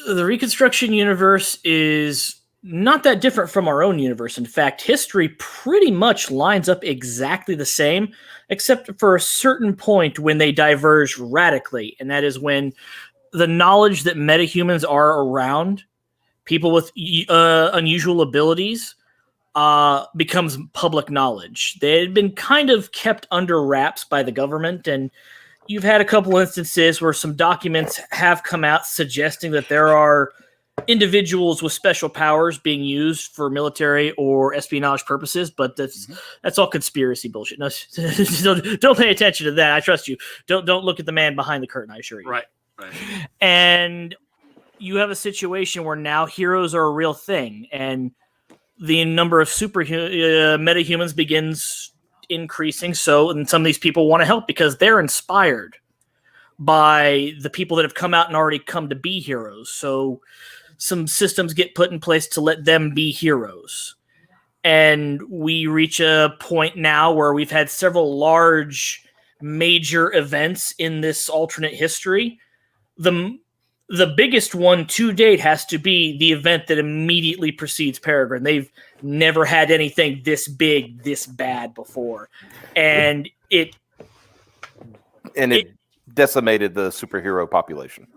The Reconstruction universe is not that different from our own universe. In fact, history pretty much lines up exactly the same, except for a certain point when they diverge radically, and that is when the knowledge that metahumans are around, people with unusual abilities, becomes public knowledge. They had been kind of kept under wraps by the government, and you've had a couple instances where some documents have come out suggesting that there are individuals with special powers being used for military or espionage purposes, but that's all conspiracy bullshit. No, don't pay attention to that. I trust you. Don't look at the man behind the curtain. I assure you. Right. And you have a situation where now heroes are a real thing, and the number of metahumans begins increasing. So, and some of these people want to help because they're inspired by the people that have come out and already come to be heroes. So some systems get put in place to let them be heroes. And we reach a point now where we've had several large major events in this alternate history the biggest one to date has to be the event that immediately precedes Peregrine. They've never had anything this big, this bad before, and it decimated the superhero population.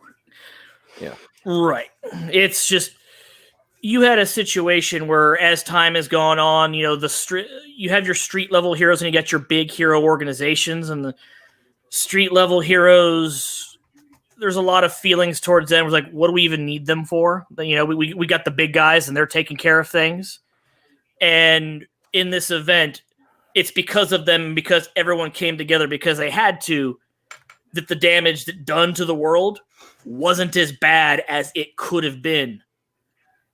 Yeah, right. It's just you had a situation where, as time has gone on, you have your street level heroes, and you got your big hero organizations, and the street level heroes. There's a lot of feelings towards them. We're like, what do we even need them for? We got the big guys and they're taking care of things. And in this event, it's because of them, because everyone came together because they had to, that the damage that done to the world wasn't as bad as it could have been.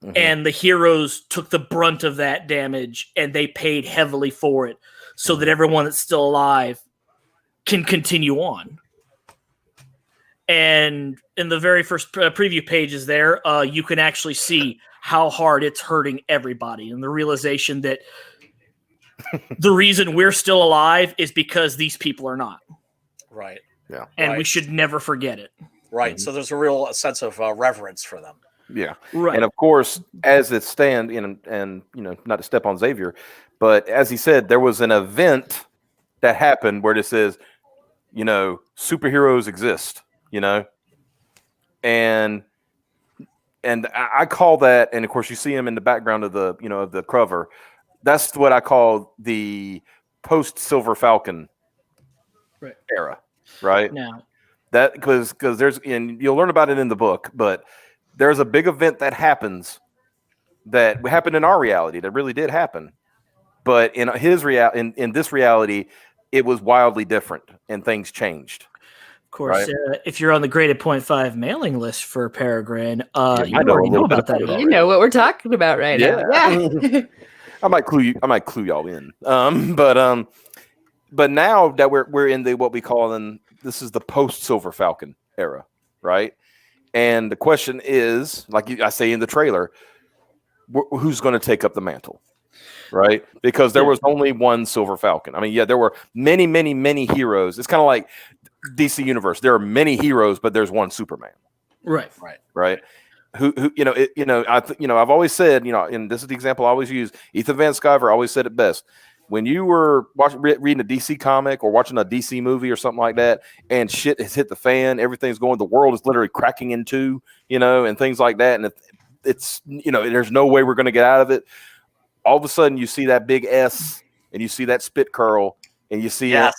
Mm-hmm. And the heroes took the brunt of that damage and they paid heavily for it so that everyone that's still alive can continue on. And in the very first preview pages there, you can actually see how hard it's hurting everybody. And the realization that the reason we're still alive is because these people are not. Right. Yeah. And we should never forget it. Right. Mm-hmm. So there's a real sense of reverence for them. Yeah. Right. And of course, as it stands, and not to step on Xavier, but as he said, there was an event that happened where it says, superheroes exist. And I call that, and of course you see him in the background of the cover. That's what I call the post Silver Falcon era, right? Now, that because there's, and you'll learn about it in the book, but there's a big event that happened in our reality that really did happen, but in his in this reality, it was wildly different and things changed. Of course, if you're on the graded 0.5 mailing list for Peregrine, you already know about that. You know what we're talking about now. Yeah. I might clue y'all in. But now that we're in what we call this is the post Silver Falcon era, right? And the question is, like I say in the trailer, who's going to take up the mantle? Right? Because there was only one Silver Falcon. I mean, there were many, many, many heroes. It's kind of like DC Universe. There are many heroes, but there's one Superman. Right. Who I've always said, and this is the example I always use. Ethan Van Sciver always said it best. When you were reading a DC comic or watching a DC movie or something like that, and shit has hit the fan, everything's going, the world is literally cracking in two, and things like that, and it's there's no way we're going to get out of it. All of a sudden, you see that big S, and you see that spit curl, and you see it,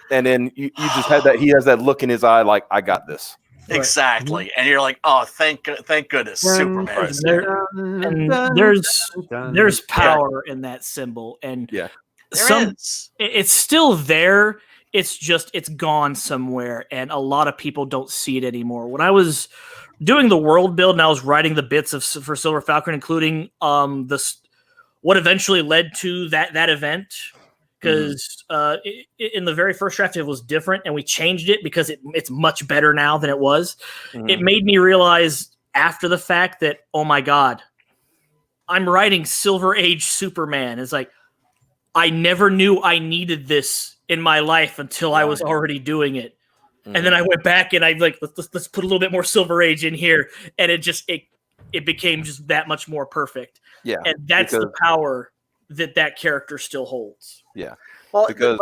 and then you just had that. He has that look in his eye, like, I got this. Exactly, and you're like, oh, thank goodness, Superman is there. And there's power in that symbol, and it's still there. It's just it's gone somewhere, and a lot of people don't see it anymore. When I was doing the world build and I was writing the bits for Silver Falcon, including what eventually led to that event, because in the very first draft it was different, and we changed it because it's much better now than it was. It made me realize after the fact that, oh my God, I'm writing Silver Age Superman. It's like, I never knew I needed this in my life until I was already doing it. And then I went back and I like, let's put a little bit more Silver Age in here. And it became just that much more perfect. Yeah. And that's the power that character still holds. Yeah. Well, because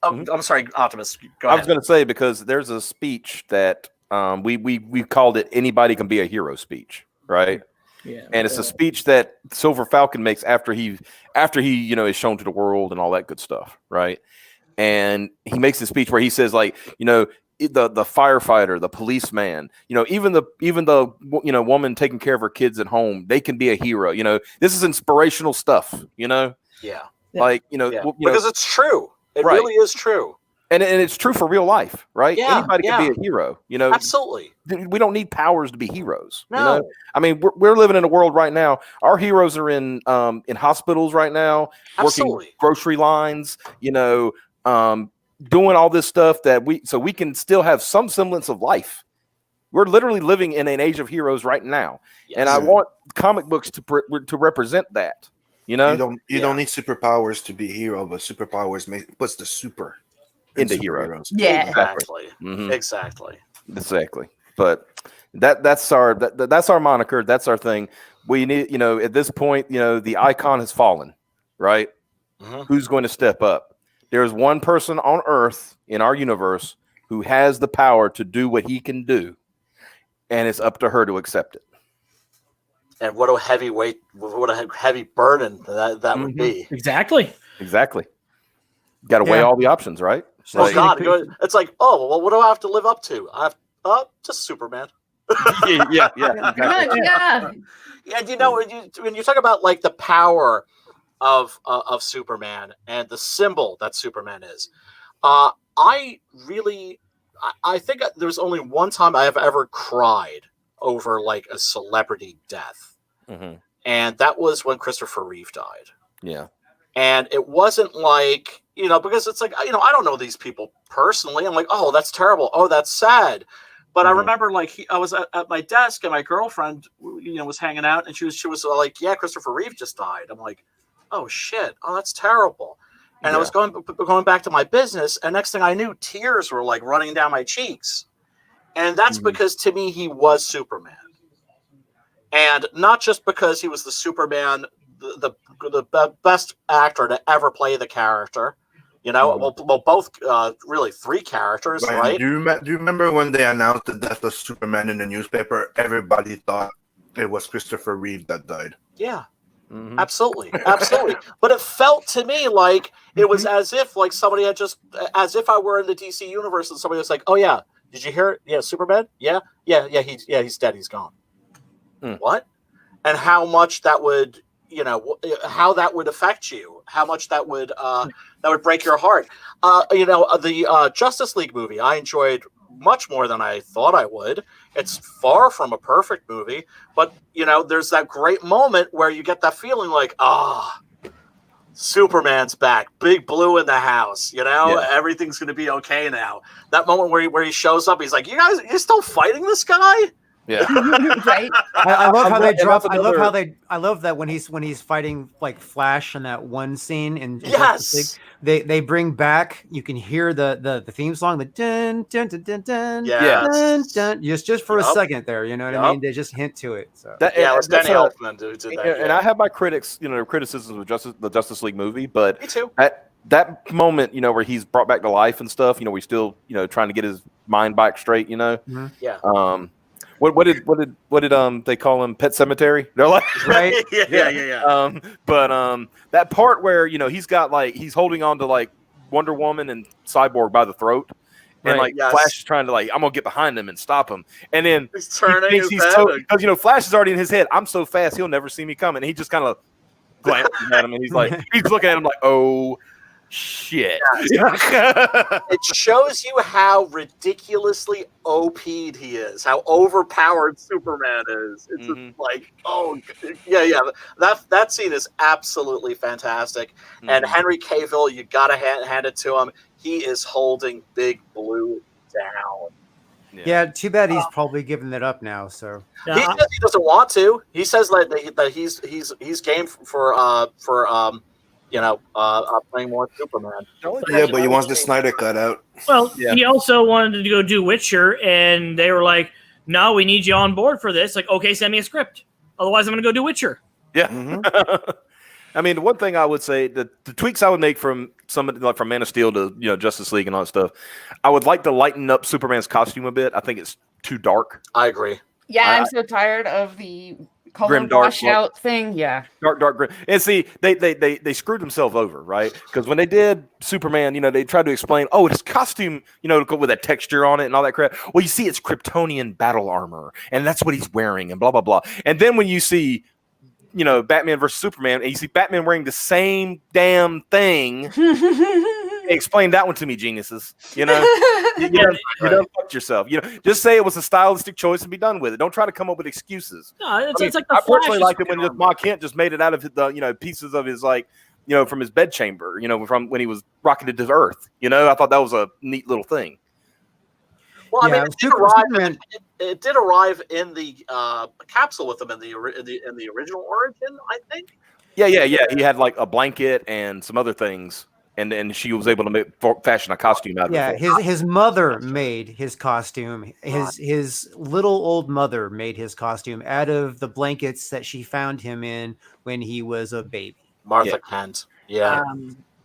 I'm sorry, Optimus. Go ahead. I was going to say, because there's a speech that we called it "Anybody Can Be a Hero" speech, right? Yeah. And it's a speech that Silver Falcon makes after he is shown to the world and all that good stuff, right? And he makes a speech where he says, like, the firefighter, the policeman, even the woman taking care of her kids at home, they can be a hero. This is inspirational stuff. Yeah. Like because it's true. It really is true. And it's true for real life, right? Yeah, anybody can be a hero. Absolutely. We don't need powers to be heroes. No. I mean, we're living in a world right now. Our heroes are in hospitals right now, working grocery lines. Doing all this stuff so we can still have some semblance of life. We're literally living in an age of heroes right now, and I want comic books to represent that. You don't need superpowers to be a hero, but superpowers puts the super into heroes. Yeah, exactly. Mm-hmm. Exactly. But that's our moniker. That's our thing. We need, at this point, the icon has fallen, right? Mhm. Who's going to step up? There's one person on Earth in our universe who has the power to do what he can do, and it's up to her to accept it. And what a heavy weight, what a heavy burden that would be. Exactly. Got to weigh Yeah. all the options, right? So Oh God, it's like, oh well, what do I have to live up to? Just Superman. yeah, exactly. Yeah. And when you talk about like the power of Superman and the symbol that Superman is, I think there's only one time I have ever cried over like a celebrity death, and that was when Christopher Reeve died. Yeah. And it wasn't like, because it's like, I don't know these people personally. I'm like, oh, that's terrible. Oh, that's sad. But I remember like I was at my desk and my girlfriend, was hanging out, and she was like, yeah, Christopher Reeve just died. I'm like, oh shit. Oh, that's terrible. And I was going back to my business, and next thing I knew, tears were like running down my cheeks. And that's because to me, he was Superman. And not just because he was the Superman, the best actor to ever play the character, well, both really three characters, Ryan, right? Do you remember when they announced the death of Superman in the newspaper? Everybody thought it was Christopher Reeve that died. Yeah, absolutely. But it felt to me like it was as if like somebody had as if I were in the DC universe and somebody was like, oh yeah, did you hear it? Yeah, Superman? Yeah, he's dead. He's gone. What? And how much that would, how that would affect you, how much that would break your heart. The Justice League movie I enjoyed much more than I thought I would. It's far from a perfect movie, but there's that great moment where you get that feeling like, Superman's back, Big Blue in the house, everything's going to be okay now. That moment where he shows up, he's like, you're still fighting this guy? Yeah. Right. I love how they drop. I love that when he's fighting like Flash in that one scene in Yes. they bring back. You can hear the theme song, the dun dun dun dun dun, Yes. dun, dun, just for a second there. You know what I mean? They just hint to it. So It was Danny Elfman who did that. And I have my criticisms of the Justice League movie, but Me too. That moment, where he's brought back to life and stuff, we're still, trying to get his mind back straight, Yeah. What did they call him? Pet Cemetery? They're like, right? Yeah. But that part where he's holding on to like Wonder Woman and Cyborg by the throat, and Flash is trying to I'm gonna get behind him and stop him, and then He's turning his head. Because Flash is already in his head. I'm so fast, he'll never see me coming. And he just kind of glances at him, and he's looking at him like, oh shit. It shows you how ridiculously OP'd he is, how overpowered Superman is. It's just like, oh yeah. That scene is absolutely fantastic. And Henry Cavill, you gotta hand it to him. He is holding Big Blue down. Yeah, too bad he's probably giving it up now. So He says he doesn't want to. He says that he's game for playing more Superman. Yeah, but he wants the Snyder cut out. Well, he also wanted to go do Witcher, and they were like, no, we need you on board for this. Like, okay, send me a script. Otherwise, I'm going to go do Witcher. Yeah. I mean, the one thing I would say, the tweaks I would make from somebody like from Man of Steel to Justice League and all that stuff, I would like to lighten up Superman's costume a bit. I think it's too dark. I agree. Yeah, I'm so tired of the color Grim dark washout thing. Yeah. Dark grim. And see, they screwed themselves over, right? Because when they did Superman, they tried to explain, it's costume, with that texture on it and all that crap. Well, you see, it's Kryptonian battle armor, and that's what he's wearing, and blah blah blah. And then when you see, Batman versus Superman, and you see Batman wearing the same damn thing. Explain that one to me, geniuses. You don't fuck yourself. Just say it was a stylistic choice and be done with it. Don't try to come up with excuses. No, it's like the I personally Flash liked it when Ma Kent just made it out of the pieces of his from his bed chamber. From when he was rocketed to Earth. I thought that was a neat little thing. Well, I mean, it did arrive in the capsule with him in the original origin, I think. Yeah. He had like a blanket and some other things. and she was able to fashion a costume out of Yeah, it. For his mother made his costume. His little old mother made his costume out of the blankets that she found him in when he was a baby. Martha Kent. Yeah.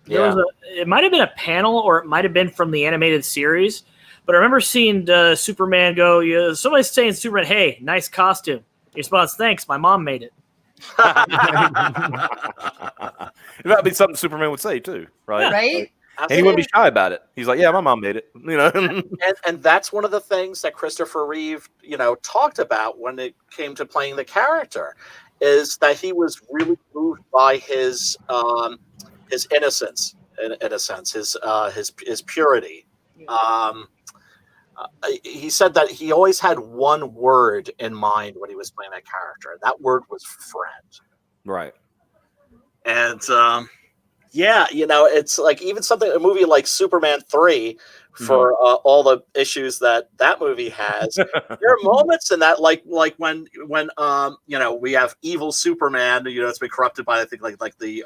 There was it might have been a panel, or it might have been from the animated series, but I remember seeing Superman go, somebody's saying Superman, hey, nice costume. He responds, thanks, my mom made it. That'd be something Superman would say too, right? Right? And he wouldn't be shy about it. He's like, "Yeah, my mom made it," you know. and that's one of the things that Christopher Reeve, talked about when it came to playing the character, is that he was really moved by his innocence, in a sense, his purity. He said that he always had one word in mind when he was playing that character, and that word was friend. Right. And it's like even a movie like Superman 3, for all the issues that movie has, there are moments in that, like when we have evil Superman, it's been corrupted by, I think, like the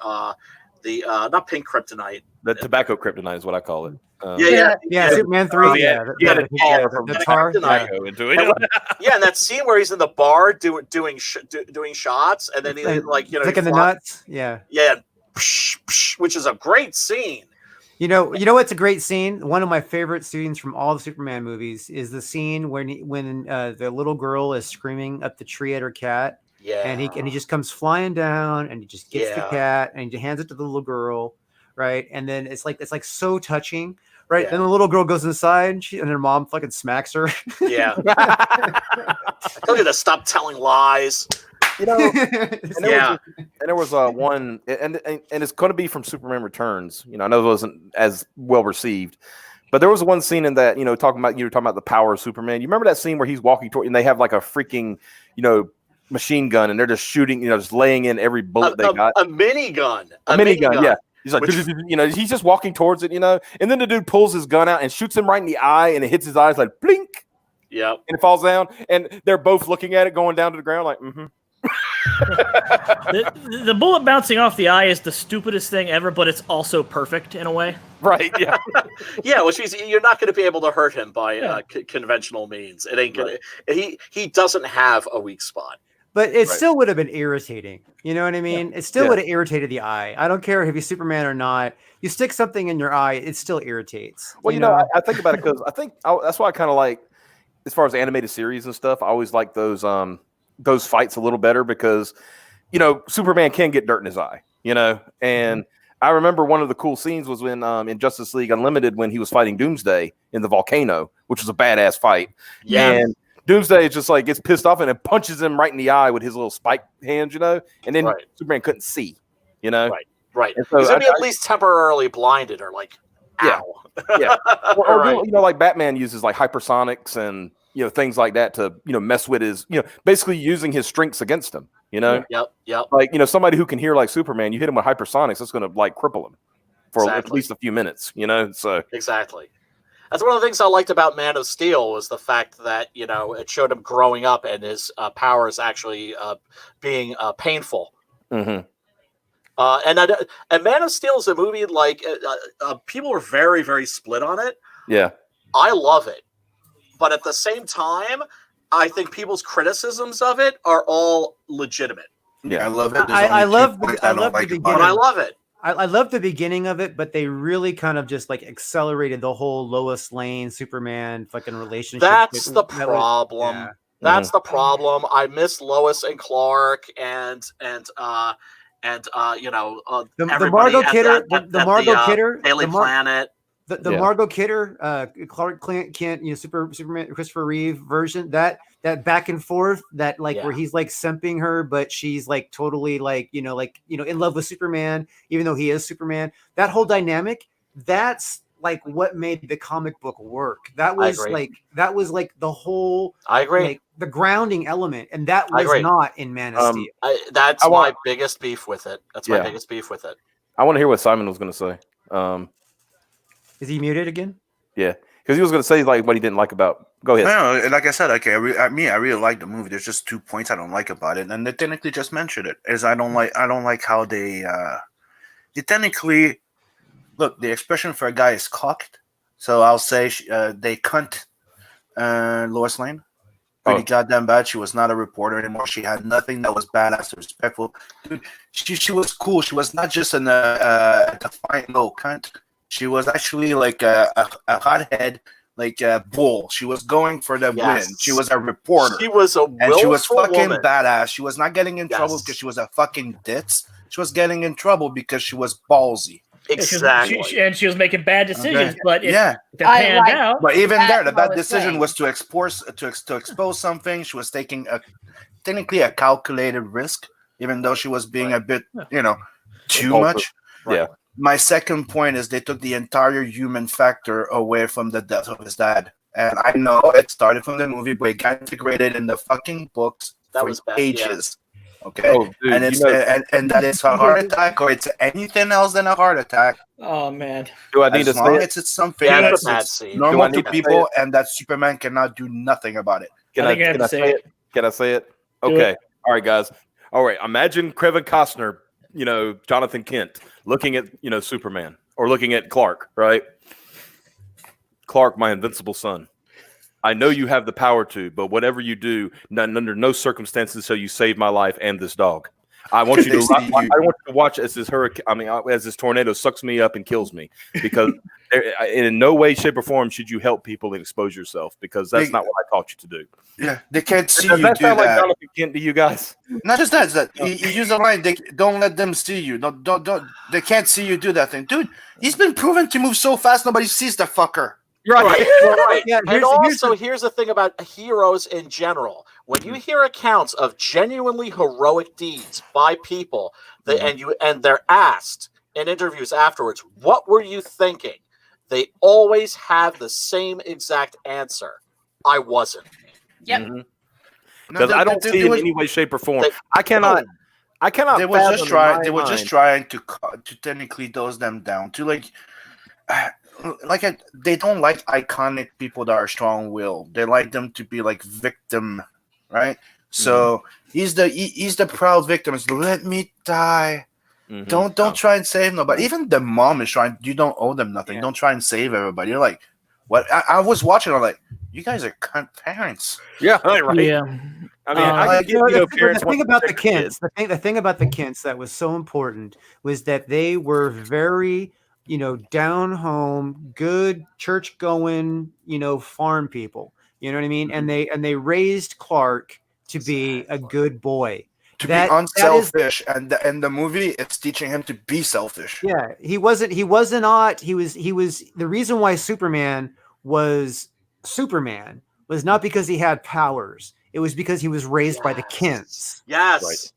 not pink kryptonite, the tobacco kryptonite is what I call it. Superman 3. The tar. Tobacco into it. And that scene where he's in the bar doing shots, and then he It's like in the nuts. Yeah, which is a great scene. You know what's a great scene? One of my favorite scenes from all the Superman movies is the scene when the little girl is screaming up the tree at her cat. Yeah. And he just comes flying down, and he just gets the cat, and he hands it to the little girl, right? And then it's like so touching, right? Yeah. Then the little girl goes inside, and her mom fucking smacks her. Yeah. I told you to stop telling lies. And there was one, and it's going to be from Superman Returns. I know it wasn't as well received, but there was one scene in that, talking about the power of Superman. You remember that scene where he's walking toward, and they have like a freaking, machine gun, and they're just shooting, just laying in every bullet they got. A minigun. A minigun, yeah. He's like, he's just walking towards it, and then the dude pulls his gun out and shoots him right in the eye, and it hits his eyes like blink. Yeah. And it falls down, and they're both looking at it going down to the ground like, the bullet bouncing off the eye is the stupidest thing ever, but it's also perfect in a way. Right, yeah. Yeah, which means you're not going to be able to hurt him by conventional means. It ain't going to. He doesn't have a weak spot. But it still would have been irritating. You know what I mean? It still would have irritated the eye. I don't care if he's Superman or not. You stick something in your eye, it still irritates. Well, I think about it because I think that's why I kind of like, as far as animated series and stuff, I always like those fights a little better because, Superman can get dirt in his eye, and I remember one of the cool scenes was when in Justice League Unlimited when he was fighting Doomsday in the volcano, which was a badass fight. Yeah. And Doomsday is just like gets pissed off and it punches him right in the eye with his little spike hands, and then Superman couldn't see, Right. And so he's gonna be at least temporarily blinded or like, ow. Yeah. Or like Batman uses like hypersonics and things like that to mess with his basically using his strengths against him. Yep. Like somebody who can hear like Superman, you hit him with hypersonics, that's going to like cripple him for at least a few minutes. So exactly. That's one of the things I liked about Man of Steel was the fact that it showed him growing up and his powers actually being painful. Mm-hmm. And Man of Steel is a movie like people are very, very split on it. Yeah, I love it, but at the same time, I think people's criticisms of it are all legitimate. Yeah, I love it. I love the beginning. But I love it. I love the beginning of it, but they really kind of just like accelerated the whole Lois Lane Superman fucking relationship. That's the problem. That's the problem. I miss Lois and Clark and the Margot Kidder, the Margot Kidder, Daily Planet. The Margot Kidder, Clark Kent, Superman, Christopher Reeve version, that back and forth, where he's like simping her, but she's like totally in love with Superman, even though he is Superman. That whole dynamic, that's like what made the comic book work. That was like the whole. I agree. Like, the grounding element, and that was not in Man of Steel. That's my biggest beef with it. My biggest beef with it. I want to hear what Simon was going to say. Is he muted again? Yeah, because he was going to say like what he didn't like about. Go ahead. No, like I said, okay. I really like the movie. There's just 2 points I don't like about it, and they technically just mentioned it. Is I don't like how they technically look, the expression for a guy is cocked. So I'll say they cunt Lois Lane. Pretty goddamn bad. She was not a reporter anymore. She had nothing that was badass or respectful. Dude, she was cool. She was not just a defiant little cunt. She was actually like a hothead, like a bull. She was going for the win. She was a reporter. She was a and she was fucking woman. badass. She was not getting in trouble because she was a fucking ditz. She was getting in trouble because she was ballsy. Exactly. She was making bad decisions, but it panned out. But even there, the bad decision was to expose something. She was taking technically a calculated risk, even though she was being a bit, too much. Yeah. My second point is they took the entire human factor away from the death of his dad. And I know it started from the movie, but it got integrated in the fucking books for ages. Okay, dude, and it's and that it's a heart attack or it's anything else than a heart attack. Oh man! Do I need to say it? It's something that's normal to people, and that Superman cannot do nothing about it. Can I say it? Can I say it? Okay. All right, guys. All right. Imagine Kevin Costner, Jonathan Kent, looking at Superman or looking at Clark, right? Clark, my invincible son. I know you have the power to, but whatever you do, under no circumstances shall you save my life and this dog. I want you to watch as this hurricane. As this tornado sucks me up and kills me, because in no way, shape, or form should you help people and expose yourself, because that's not what I taught you to do. Yeah, they can't see you do that. Like Jonathan Kent to you guys? Not just that. It's that you use the line. They don't let them see you. Don't. They can't see you do that thing, dude. He's been proven to move so fast nobody sees the fucker. Right. Yeah, here's the thing about heroes in general. When you hear accounts of genuinely heroic deeds by people, and they're asked in interviews afterwards, what were you thinking? They always have the same exact answer. I wasn't. Yep. Because I don't see in any way, shape, or form. I cannot. They were just trying. They were just trying to technically dose them down to they don't like iconic people that are strong-willed. They like them to be like victim, right? So he's the proud victim. It's, let me die. Don't try and save nobody. Even the mom is trying. You don't owe them nothing. Don't try and save everybody. You're like, what? I was watching. I'm like, you guys are cunt parents. Yeah, right. Yeah. I mean, the thing about the Kents, the thing about the Kents that was so important was that they were very, down home, good church going, farm people. You know what I mean? And they raised Clark to be a good boy. To be unselfish, and the movie, it's teaching him to be selfish. Yeah, he was the reason why Superman was not because he had powers. It was because he was raised by the Kents. Yes. Right.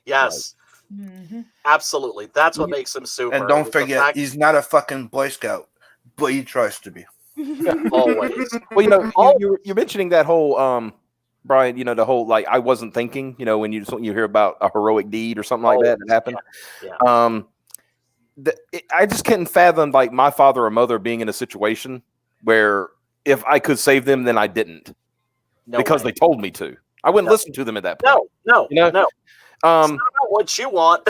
Yes. Right. Absolutely. That's what makes him super. And don't forget, he's not a fucking Boy Scout, but he tries to be. Always. Well, you're mentioning that whole Brian, the whole I wasn't thinking, when you hear about a heroic deed or something like that happened. Yeah. I just couldn't fathom my father or mother being in a situation where if I could save them, then I didn't, because they told me to. I wouldn't listen to them at that point. No. It's not about what you want.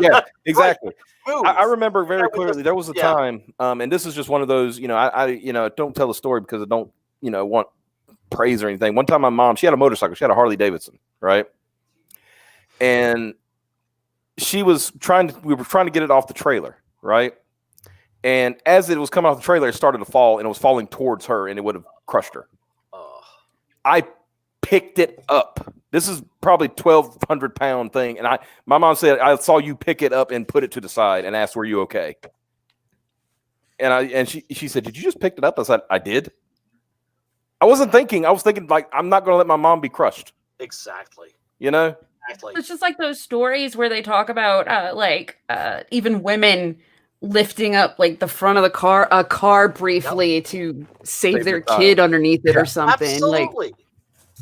Yeah, exactly. I remember very clearly. There was a time, and this is just one of those. I don't tell a story because I don't want praise or anything. One time, my mom, she had a motorcycle. She had a Harley Davidson, right? And we were trying to get it off the trailer, right? And as it was coming off the trailer, it started to fall, and it was falling towards her, and it would have crushed her. I picked it up. This is probably 1,200-pound thing, and my mom said, I saw you pick it up and put it to the side and asked, were you okay? And she said, did you just pick it up? I said, I did. I wasn't thinking. I was thinking I'm not going to let my mom be crushed. Exactly. Exactly. It's just like those stories where they talk about even women lifting up the front of a car briefly to save their kid underneath it or something. Absolutely.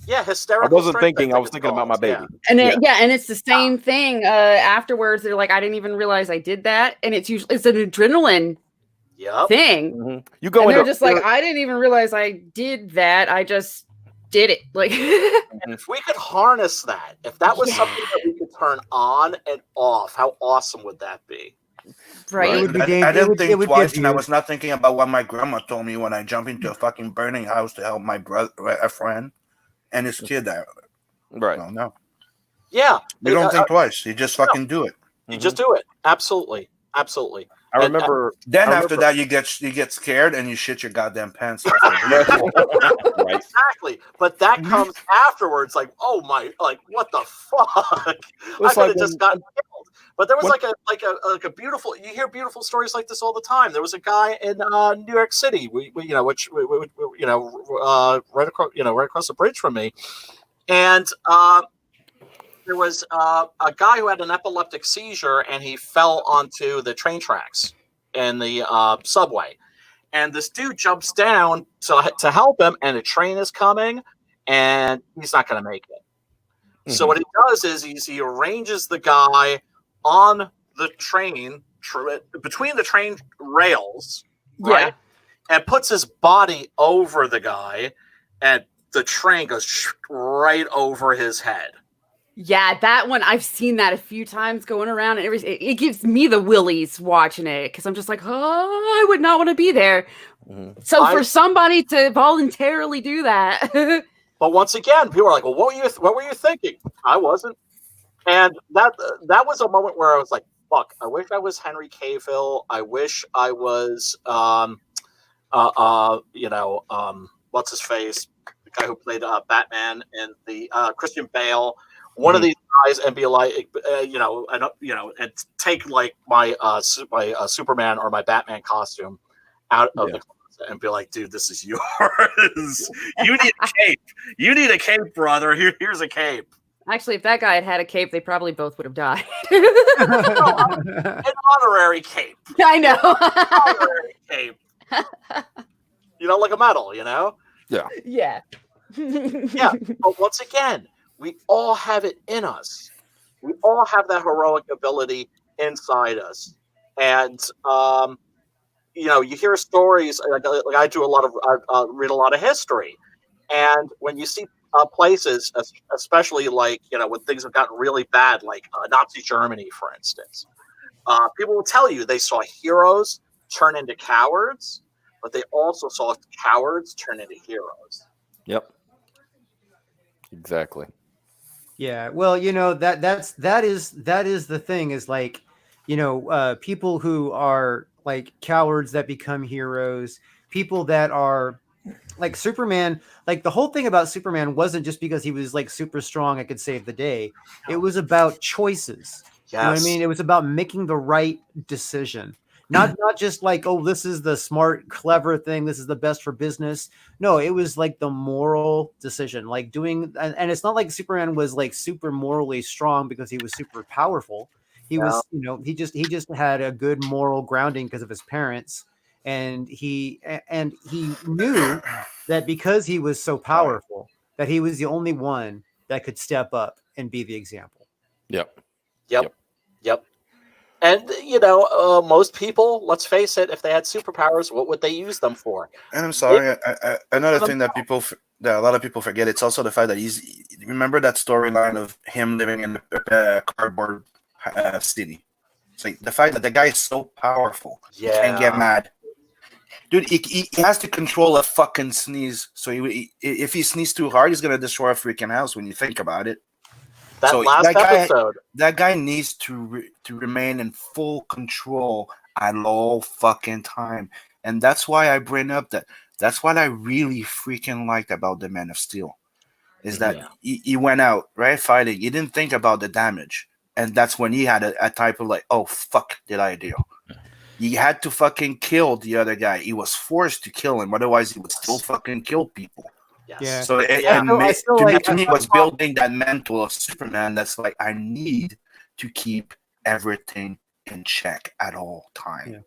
Hysterical. I wasn't thinking. I was thinking about my baby. And and it's the same thing. Afterwards, they're like, I didn't even realize I did that, and it's an adrenaline thing. Mm-hmm. You go. And they're just like, I didn't even realize I did that. I just did it. And if we could harness that, if that was something that we could turn on and off, how awesome would that be? Right? It would be I dangerous. didn't It think would twice, give and I you- was not thinking about what my grandma told me when I jumped into a fucking burning house to help my brother, a friend, and his kid. Right. Well, no, Yeah, you don't think twice. You just fucking do it. you just do it. Absolutely, absolutely. I remember. Then I after remember- that, you get scared and you shit your goddamn pants. right. Exactly, but that comes afterwards. Like, oh my, like what the fuck? I It's could have like just gotten killed. But there was like a beautiful. You hear beautiful stories like this all the time. There was a guy in New York City, right across the bridge from me, and there was a guy who had an epileptic seizure, and he fell onto the train tracks in the subway. And this dude jumps down to help him, and a train is coming, and he's not going to make it. Mm-hmm. So what he does is he arranges the guy on the train, between the train rails, right? And puts his body over the guy, and the train goes right over his head. Yeah, that one, I've seen that a few times going around, and it gives me the willies watching it, because I'm just like, oh, I would not want to be there. Mm-hmm. So for somebody to voluntarily do that. But once again, people are like, well, what were you thinking? I wasn't. And that was a moment where I was like, fuck, I wish I was Henry Cavill. I wish I was, what's his face? The guy who played Batman and the Christian Bale. One of these guys, and be like, and take like my Superman or my Batman costume out of the closet and be like, dude, this is yours. You need a cape. You need a cape, brother. Here's a cape. Actually, if that guy had had a cape, they probably both would have died. An honorary cape. I know. Honorary cape. Like a medal, Yeah. Yeah. Yeah. But once again, we all have it in us. We all have that heroic ability inside us. And, you hear stories, like I do read a lot of history. And when you see places, especially like, when things have gotten really bad, like Nazi Germany, for instance, people will tell you they saw heroes turn into cowards, but they also saw cowards turn into heroes. Yep. Exactly. Yeah, well, that is the thing, is like, people who are like cowards that become heroes, people that are like Superman. Like the whole thing about Superman wasn't just because he was like super strong and could save the day. It was about choices. Yes. You know what I mean? It was about making the right decision. Not just like, oh, this is the smart, clever thing. This is the best for business. No, it was like the moral decision, like doing, and it's not like Superman was like super morally strong because he was super powerful. He was, he just had a good moral grounding because of his parents. And he knew that because he was so powerful, that he was the only one that could step up and be the example. Yep. And, most people, let's face it, if they had superpowers, what would they use them for? And I'm sorry, another thing that a lot of people forget, it's also the fact that remember that storyline of him living in a cardboard city? It's like the fact that the guy is so powerful, he can't get mad. Dude, he has to control a fucking sneeze. So if he sneezes too hard, he's going to destroy a freaking house when you think about it. That guy needs to remain in full control at all fucking time, and that's why I bring up that's what I really freaking liked about the Man of Steel, is that he went out right fighting. He didn't think about the damage, and that's when he had a type of like, oh fuck, did I do? He had to fucking kill the other guy. He was forced to kill him, otherwise he would still fucking kill people. Yes. Yeah. So to me, was building that mantle of Superman. That's like, I need to keep everything in check at all time. Yeah.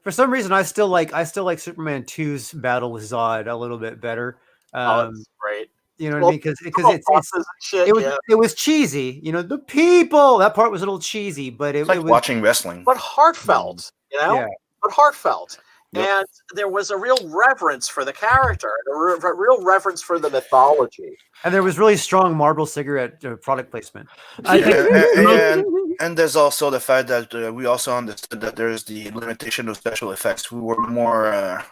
For some reason, I still like Superman 2's battle with Zod a little bit better. That's great. You know what I mean? Because it was cheesy. The people, that part was a little cheasy, but it was watching wrestling, but heartfelt. But heartfelt. Yep. And there was a real reverence for the character, a real reverence for the mythology. And there was really strong Marlboro cigarette product placement. And And there's also the fact that we also understood that there's the limitation of special effects. We were more,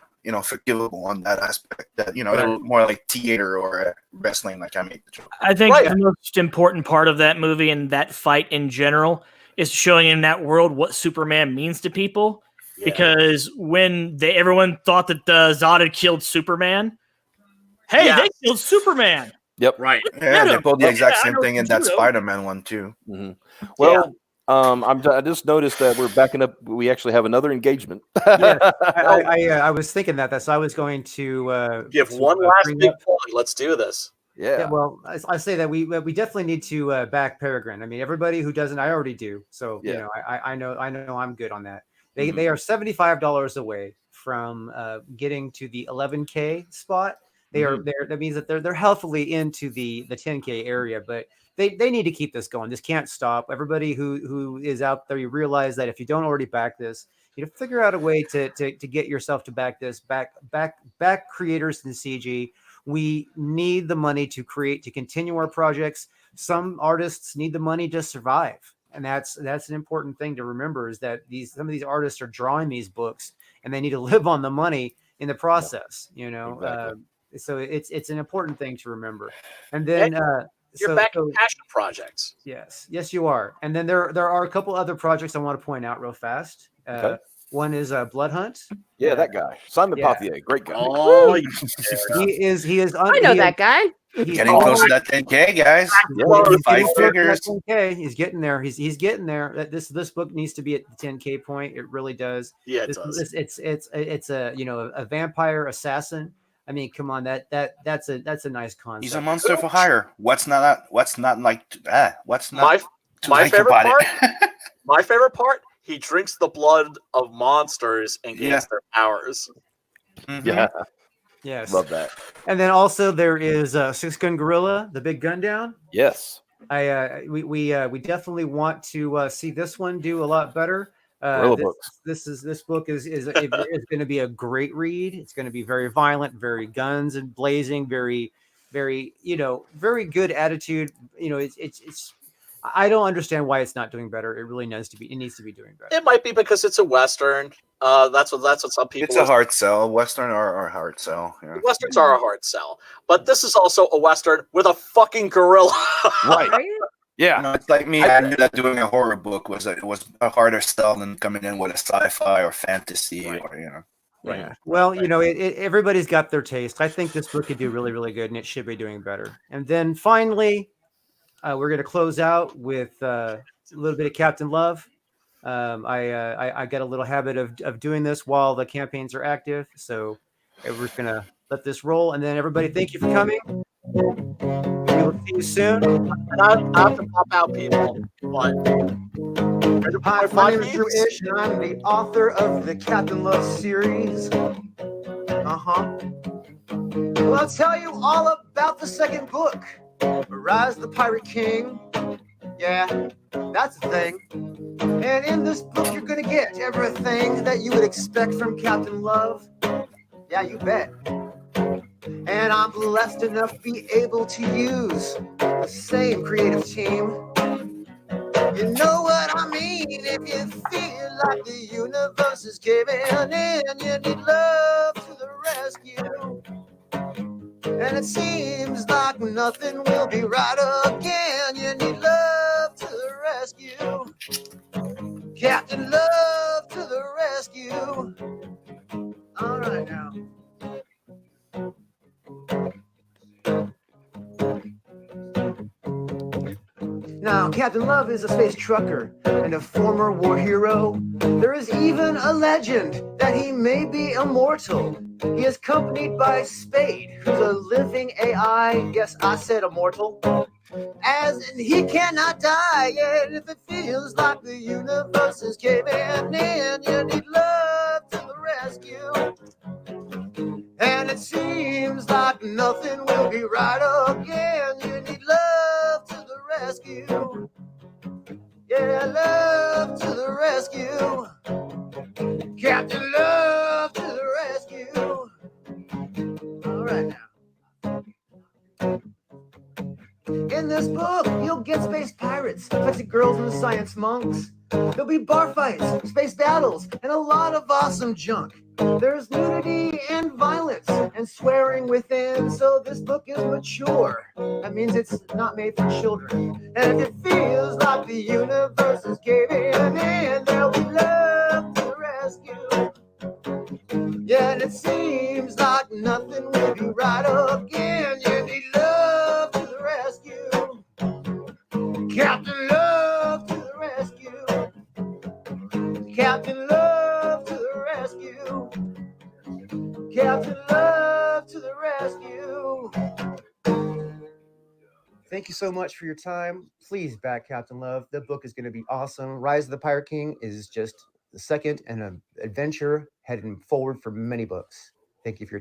forgivable on that aspect. That it was more like theater or wrestling, like I made the joke. I think the most important part of that movie and that fight in general is showing in that world what Superman means to people. Yeah. Because when everyone thought that Zod had killed Superman, they killed Superman. Yep. Right. Yeah, they pulled the exact same thing in that Spider-Man one too. Mm-hmm. Well, I just noticed that we're backing up. We actually have another engagement. I was thinking that, so I was going to give one last big plug. Let's do this. Yeah. Well, I say that we definitely need to back Peregrine. I mean, everybody who doesn't, I already do. So I know I'm good on that. They are $75 away from getting to the 11K spot. They are there. That means that they're healthily into the 10K area, but they need to keep this going. This can't stop. Everybody who is out there, you realize that if you don't already back this, figure out a way to get yourself to back this, back creators in CG. We need the money to continue our projects. Some artists need the money to survive. And that's an important thing to remember, is that some of these artists are drawing these books and they need to live on the money in the process, Exactly. So it's an important thing to remember. And then you're backing passion projects. Yes, you are. And then there are a couple other projects I want to point out real fast. Okay. One is Blood Hunt. Yeah, that guy, Simon Pothier, great guy. Oh, he is. I know that guy. Getting close to that 10K, guys. Yeah, 5 figures. 10K. He's getting there. He's getting there. This book needs to be at the 10K point. It really does. Yeah, it does. It's a vampire assassin. I mean, come on, that's a nice concept. He's a monster for hire. What's not like that? What's not my favorite part? My favorite part. He drinks the blood of monsters and gains their powers. Mm-hmm. Yeah. Yes. Love that. And then also there is Six Gun Gorilla, the big gun down. Yes. We definitely want to see this one do a lot better. This book is going to be a great read. It's going to be very violent, very guns and blazing, very, very, very good attitude. It's I don't understand why it's not doing better. It really needs to be. It needs to be doing better. It might be because it's a Western. That's what some people. It's a hard sell. Western are a hard sell. Yeah. Westerns are a hard sell, but this is also a Western with a fucking gorilla. Right. Yeah. It's like me. I knew that doing a horror book was a harder sell than coming in with a sci-fi or fantasy or Right. Yeah. Well, everybody's got their taste. I think this book could do really, really good, and it should be doing better. And then finally, we're going to close out with a little bit of Captain Love. I get a little habit of doing this while the campaigns are active, so we're just going to let this roll. And then everybody, thank you for coming. We will see you soon. And I have to pop out, people. But hi, my name is Drew Ish, and I'm the author of the Captain Love series. Well, I'll tell you all about the second book. Rise the Pirate King. Yeah, that's the thing. And in this book, you're going to get everything that you would expect from Captain Love. Yeah, you bet. And I'm blessed enough to be able to use the same creative team. You know what I mean? If you feel like the universe is caving in, you need love to the rescue. And it seems like nothing will be right again. You need love to the rescue. Captain Love to the rescue. All right now. Now, Captain Love is a space trucker and a former war hero. There is even a legend that he may be immortal. He is accompanied by Spade, who's a living AI. Yes, I said immortal. As in, he cannot die, and if it feels like the universe is caving in, you need love to the rescue. And it seems like nothing will be right again. You need love to the rescue. Yeah, love to the rescue. Captain Love to the rescue. All right now. In this book, you'll get space pirates, sexy girls and science monks. There'll be bar fights, space battles, and a lot of awesome junk. There's nudity and violence and swearing within, so this book is mature. That means it's not made for children. And if it feels like the universe is caving in, there'll be love to the rescue. Yeah, and it seems like nothing will be right again. You need love to the rescue. Captain Love to the rescue. Captain Love to the rescue. Captain Love to the rescue. Thank you so much for your time. Please back Captain Love. The book is going to be awesome. Rise of the Pirate King is just the second in an adventure heading forward for many books. Thank you for your time.